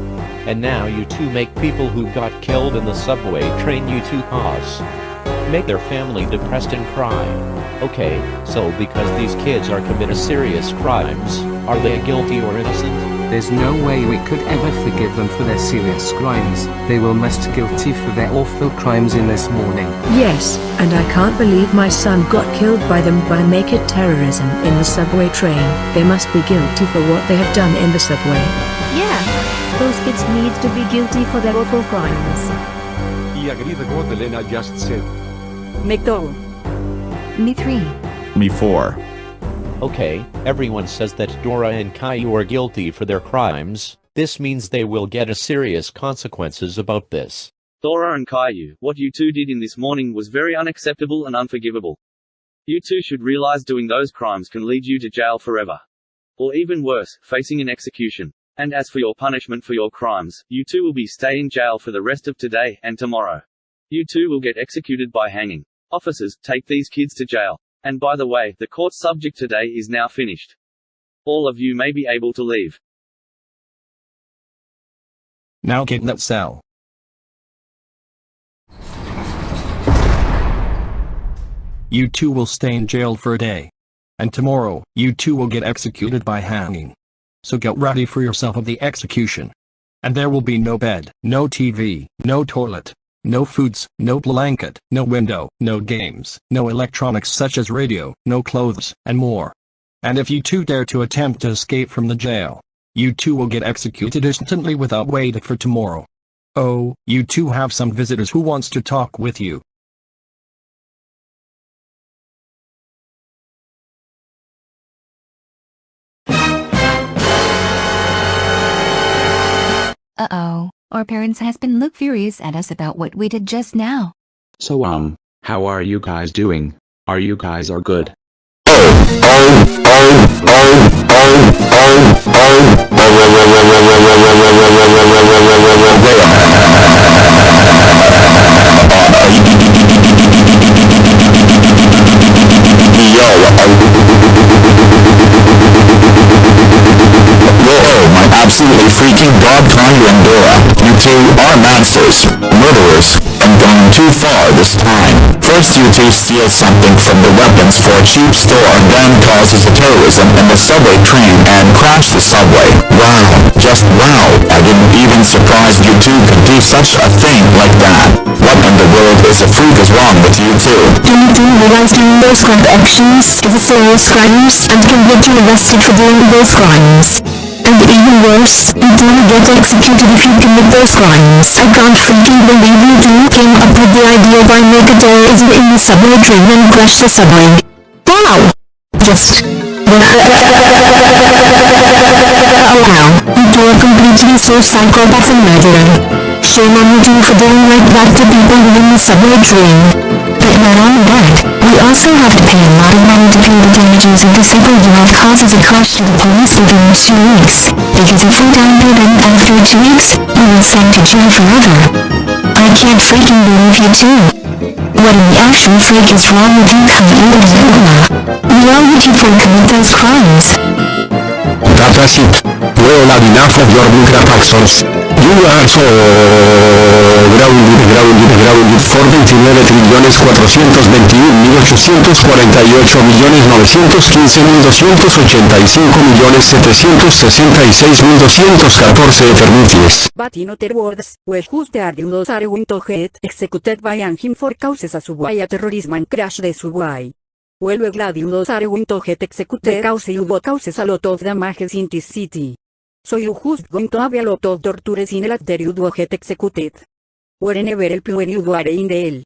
And now you 2 make people who got killed in the subway train you 2 cause. Make their family depressed and cry. Okay, so because these kids are committing serious crimes, are they guilty or innocent? There's no way we could ever forgive them for their serious crimes. They will must guilty for their awful crimes in this morning. Yes, and I can't believe my son got killed by them by making terrorism in the subway train. They must be guilty for what they have done in the subway. Yeah, those kids need to be guilty for their awful crimes. I agree with what Elena just said. Me too. Me 3. Me 4. Okay, everyone says that Dora and Caillou are guilty for their crimes. This means they will get a serious consequences about this. Dora and Caillou, what you 2 did in this morning was very unacceptable and unforgivable. You 2 should realize doing those crimes can lead you to jail forever. Or even worse, facing an execution. And as for your punishment for your crimes, you 2 will be stay in jail for the rest of today and tomorrow. You 2 will get executed by hanging. Officers, take these kids to jail. And by the way, the court subject today is now finished. All of you may be able to leave. Now get in that cell. You 2 will stay in jail for a day. And tomorrow, you 2 will get executed by hanging. So get ready for yourself of the execution. And there will be no bed, no TV, no toilet, no foods, no blanket, no window, no games, no electronics such as radio, no clothes, and more. And if you 2 dare to attempt to escape from the jail, you 2 will get executed instantly without waiting for tomorrow. Oh, you 2 have some visitors who wants to talk with you. Uh-oh, our parents has been look furious at us about what we did just now. So how are you guys doing? Are you guys are good? Whoa, my absolutely freaking god, Kanye and Dora. You two are monsters, murderers, and going too far this time. First you two steal something from the weapons for a cheap store, then causes a terrorism in the subway train and crash the subway. Wow, just wow, I didn't even surprise you two could do such a thing like that. What in the world is a freak is wrong with you two? Do you two realize doing those kind of actions is a serious crimes and can get you arrested for doing those crimes? And even worse, you do get executed if you commit those crimes. I can't freaking believe you two came up with the idea why make a terrorism in the subway train and crash the subway. Wow! Just... wow, you two are completely so psychopath and murderer. Shame on you two for doing like that to people in the subway train. But not only that, we also have to pay a lot of money to pay the damages of the subway you have caused as a cost to the police within 2 weeks. Because if we don't pay them after 2 weeks, we will send to jail forever. I can't freaking believe you two. What in the actual freak is wrong with you, Caillou and Elena? We all you people commit those crimes. That's it. Well, enough of your nuclear actions. You are so grounded for 29.421.948.915.766.214 Eternity. But in other words, we just the arguments are going to get executed by him for causes of subway terrorism and crash the subway. Well, we're glad you are going to get executed because you causes a lot of damages in this city. So you just going to have a lot of tortures in hell after you do get executed. We're never help you when you are in the hell.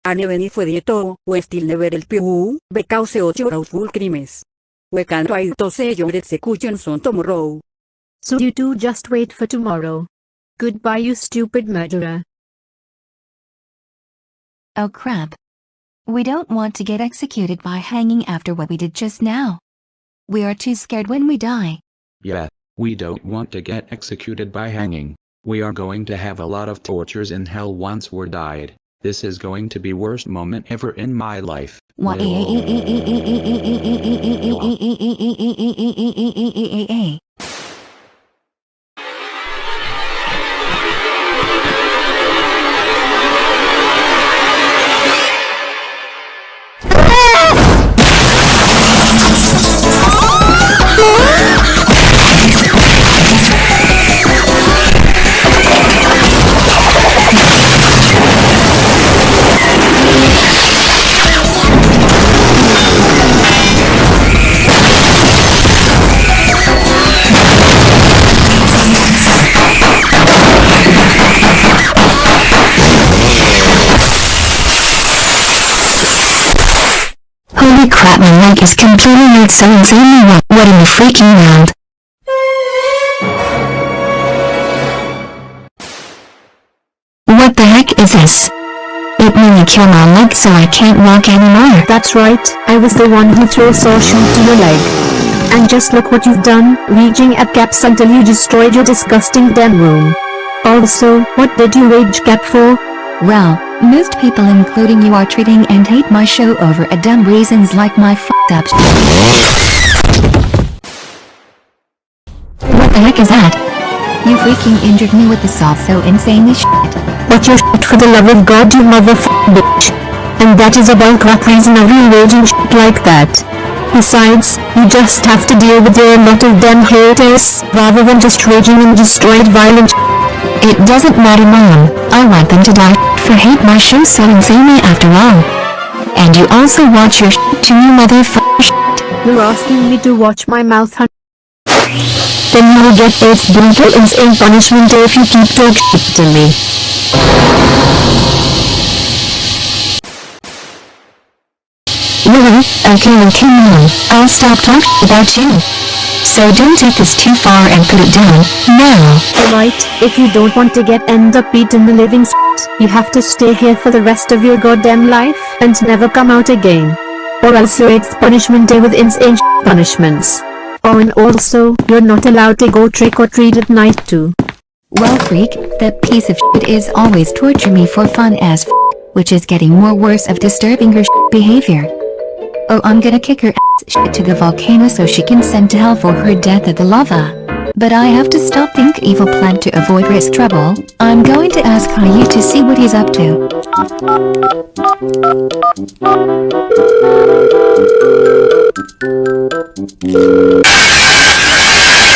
And even if we do, we still never help you, because of your awful crimes. We can try to say your executions on tomorrow. So you two just wait for tomorrow. Goodbye, you stupid murderer. Oh crap. We don't want to get executed by hanging after what we did just now. We are too scared when we die. Yeah, we don't want to get executed by hanging. We are going to have a lot of tortures in hell once we're died. This is going to be worst moment ever in my life. What? Holy crap, my leg is completely hurt so insanely. What in the freaking world? What the heck is this? It nearly killed my leg so I can't walk anymore. That's right, I was the one who threw sawshot to your leg. And just look what you've done, reaching at caps until you destroyed your disgusting den room. Also, what did you rage cap for? Well, most people including you are treating and hate my show over a dumb reasons like my f***ed up What the heck is that? You freaking injured me with the saw so insanely shit. What's your shit for the love of God, you motherfucking bitch? And that is about what reason of you raging shit like that. Besides, you just have to deal with your lot of damn haters, rather than just raging and destroyed violent shit. It doesn't matter, Mom. I want them to die for hate my show so insanely after all. And you also watch your shit too, you motherfucker shit. You're asking me to watch my mouth, hun. Then you will get its brutal insane punishment if you keep talking shit to me. Okay, I'll stop talking about you. So don't take this too far and put it down, now. Right, if you don't want to end up eaten the living you have to stay here for the rest of your goddamn life, and never come out again. Or else your 8th punishment day with insane punishments. Oh, and also, you're not allowed to go trick or treat at night too. Well, freak, that piece of shit is always torturing me for fun as which is getting more worse of disturbing her behavior. Oh, I'm gonna kick her shit to the volcano so she can send to hell for her death at the lava. But I have to stop Think Evil Plan to avoid risk trouble. I'm going to ask Caillou to see what he's up to.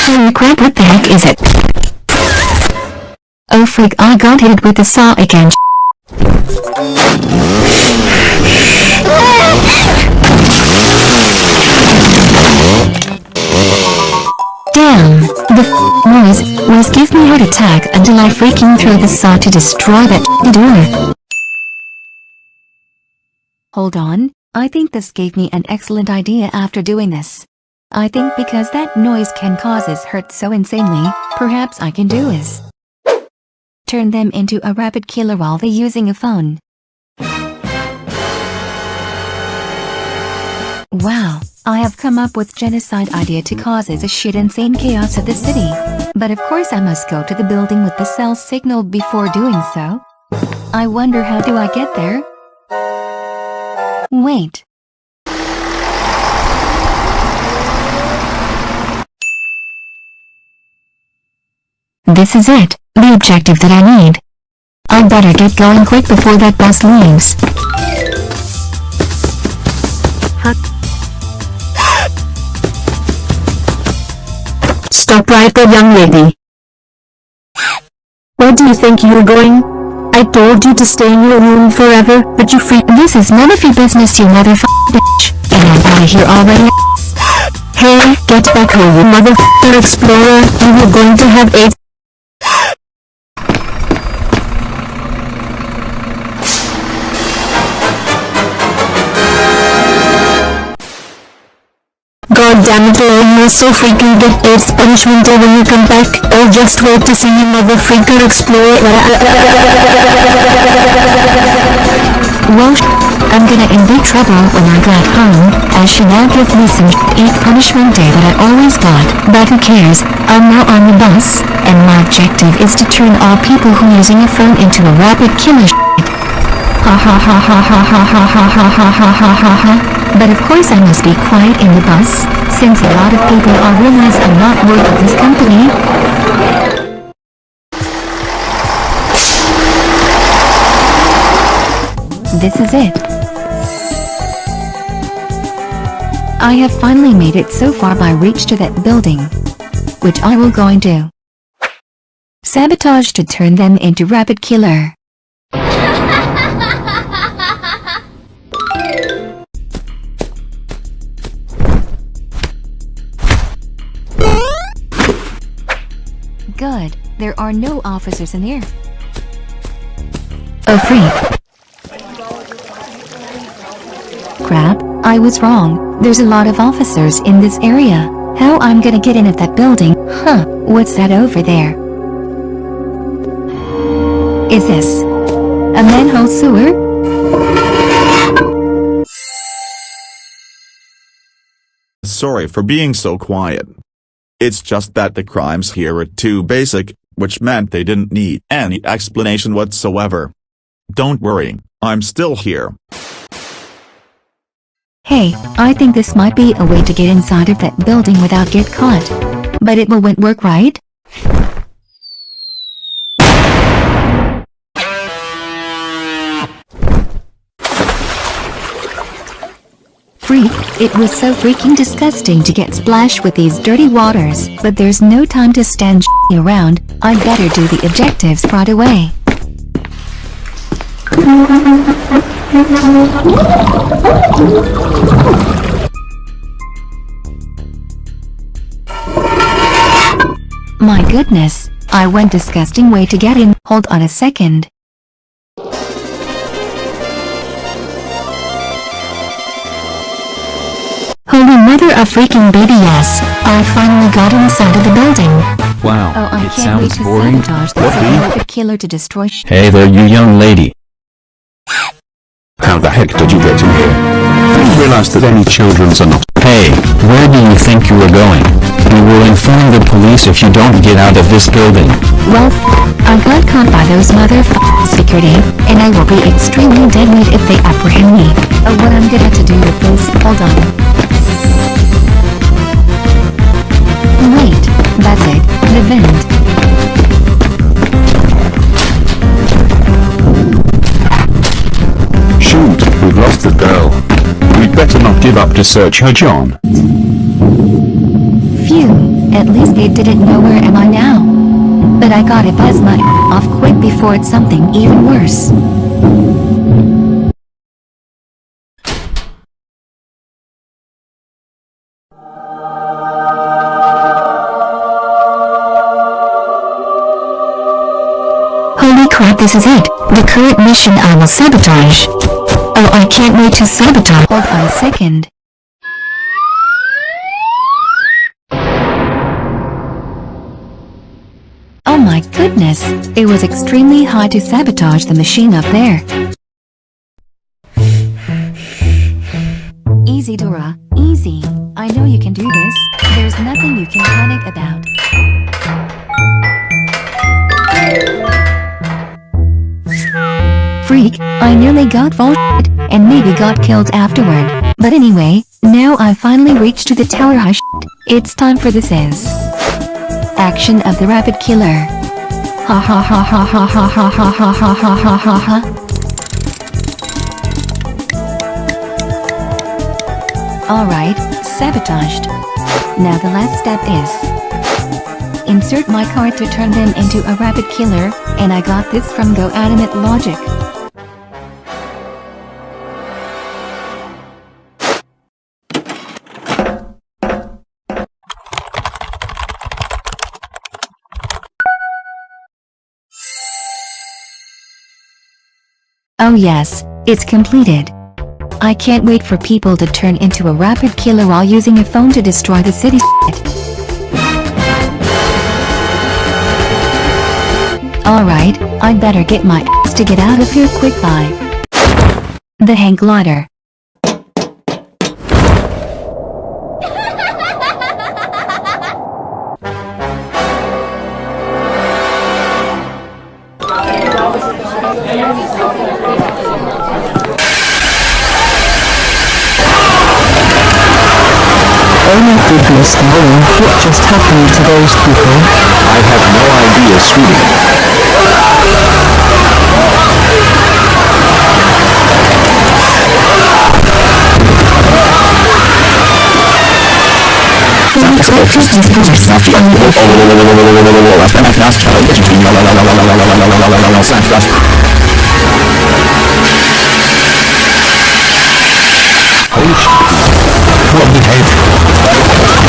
Holy crap, what the heck is it? Oh freak, I got hit with the saw again. Damn, the noise was give me heart attack until I freaking threw the saw to destroy that door. Hold on, I think this gave me an excellent idea after doing this. I think because that noise can causes hurt so insanely, perhaps I can do is turn them into a rabbit killer while they're using a phone. Wow, I have come up with genocide idea to causes a shit insane chaos at the city. But of course I must go to the building with the cell signal before doing so. I wonder how do I get there? Wait. This is it, the objective that I need. I'd better get going quick before that bus leaves. Stop right there, young lady. Where do you think you're going? I told you to stay in your room forever, but you freak. This is none of your business, you motherfucking bitch. And I'm out of here already. Hey, get back home, you motherfucker explorer. You were going to have AIDS. God damn it, you will so freaking get AIDS punishment day when you come back. Oh, just wait to see you mother freaker explore. Well, I'm gonna in big trouble when I got home, as she now gives me some AIDS punishment day that I always got. But who cares, I'm now on the bus, and my objective is to turn all people who using a phone into a rabbit killer Ha ha ha ha ha ha ha ha ha ha ha ha ha ha. But of course I must be quiet in the bus, since a lot of people are realize I'm not worth of this company. This is it. I have finally made it so far by reach to that building, which I will going to sabotage to turn them into rabbit killer. Good, there are no officers in here. Oh freak. Crap, I was wrong, there's a lot of officers in this area. How I'm gonna get in at that building? Huh, what's that over there? Is this a manhole sewer? Sorry for being so quiet. It's just that the crimes here are too basic, which meant they didn't need any explanation whatsoever. Don't worry, I'm still here. Hey, I think this might be a way to get inside of that building without get caught. But it won't work, right? Freak, it was so freaking disgusting to get splashed with these dirty waters, but there's no time to stand around. I'd better do the objectives right away. My goodness, I went disgusting way to get in. Hold on a second. Holy mother of freaking baby, yes, I finally got inside of the building. Wow, Oh, I it can't wait sounds to boring. sabotage the What do you- Subway killer to destroy Hey there, you young lady. How the heck did you get in here? Didn't realize that any children's are not. Hey, where do you think you are going? We will inform the police if you don't get out of this building. Well, I got caught by those security, and I will be extremely dead meat if they apprehend me. Oh, what I'm gonna to do with this, hold on. Wait, that's it, the vent. Shoot, we've lost the girl. We'd better not give up to search her, John. Phew, at least they didn't know where am I now. But I gotta buzz my off quick before it's something even worse. Holy crap, this is it. The current mission I will sabotage. Oh, I can't wait to sabotage. Hold on a second. Oh my goodness, it was extremely hard to sabotage the machine up there. Easy Dora, easy. I know you can do this, there's nothing you can panic about. Freak, I nearly got and maybe got killed afterward. But anyway, now I've finally reached to the tower. Hush. It's time for this is action of the rabbit killer. Ha ha ha ha ha ha ha ha ha ha ha ha ha ha. Alright, sabotaged. Now the last step is insert my card to turn them into a rabbit killer, and I got this from Go Animate Logic. Oh yes, it's completed. I can't wait for people to turn into a rabbit killer while using a phone to destroy the city. Alright, I'd better get my ass to get out of here quick. Bye. The hang glider. Oh my goodness, Molly, what just happened to those people? I have no idea, sweetie. Holy shit. What the heck?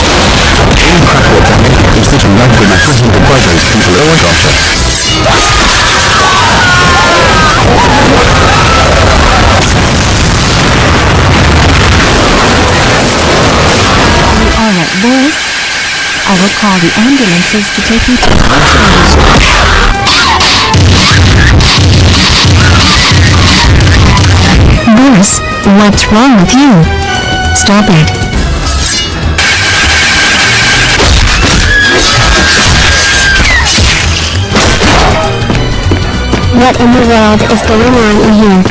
Incredible, damn it. Is this a rugby match? By those people, oh my gosh. Alright boys, I will call the ambulances to take you to the hospital. Boris, what's wrong with you? Stop it. What in the world is going on in here?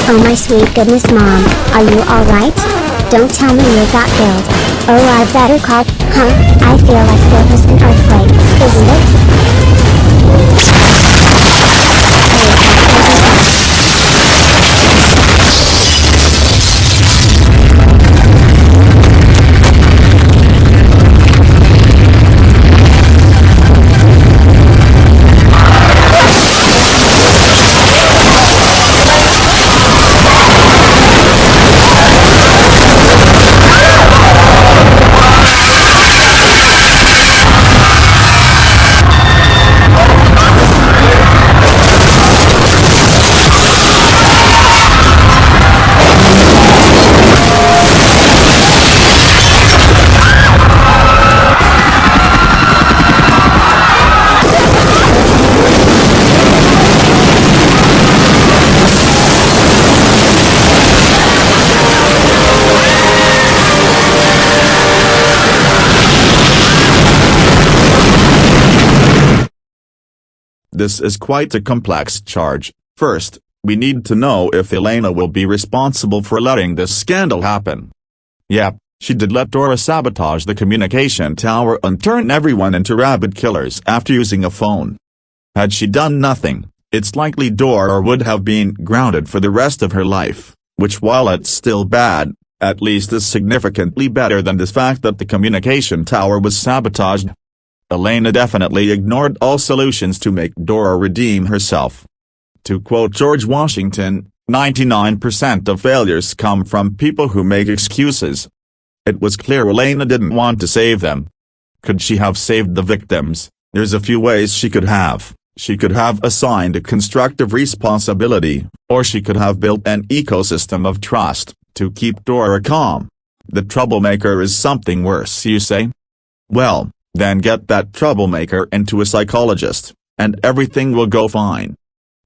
Oh my sweet goodness, Mom, are you alright? Don't tell me you got killed. Oh, I better call. I feel like there was an earthquake, isn't it? This is quite a complex charge. First, we need to know if Elena will be responsible for letting this scandal happen. Yep, she did let Dora sabotage the communication tower and turn everyone into rabid killers after using a phone. Had she done nothing, it's likely Dora would have been grounded for the rest of her life, which, while it's still bad, at least is significantly better than the fact that the communication tower was sabotaged. Elena definitely ignored all solutions to make Dora redeem herself. To quote George Washington, 99% of failures come from people who make excuses. It was clear Elena didn't want to save them. Could she have saved the victims? There's a few ways she could have. She could have assigned a constructive responsibility, or she could have built an ecosystem of trust to keep Dora calm. The troublemaker is something worse, you say? Well, then get that troublemaker into a psychologist, and everything will go fine.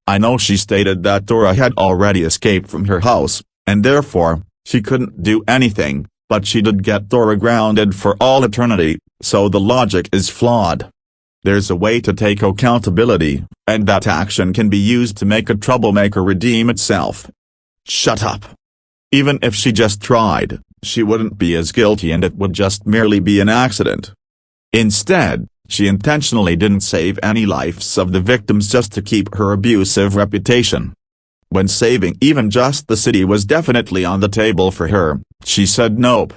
I know she stated that Dora had already escaped from her house, and therefore, she couldn't do anything, but she did get Dora grounded for all eternity, so the logic is flawed. There's a way to take accountability, and that action can be used to make a troublemaker redeem itself. Shut up. Even if she just tried, she wouldn't be as guilty and it would just merely be an accident. Instead, she intentionally didn't save any lives of the victims just to keep her abusive reputation. When saving even just the city was definitely on the table for her, she said nope.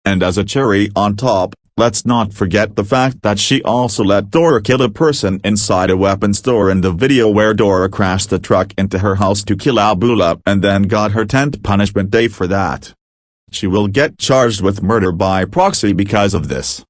And as a cherry on top, let's not forget the fact that she also let Dora kill a person inside a weapons store in the video where Dora crashed a truck into her house to kill Abula and then got her 10th punishment day for that. She will get charged with murder by proxy because of this.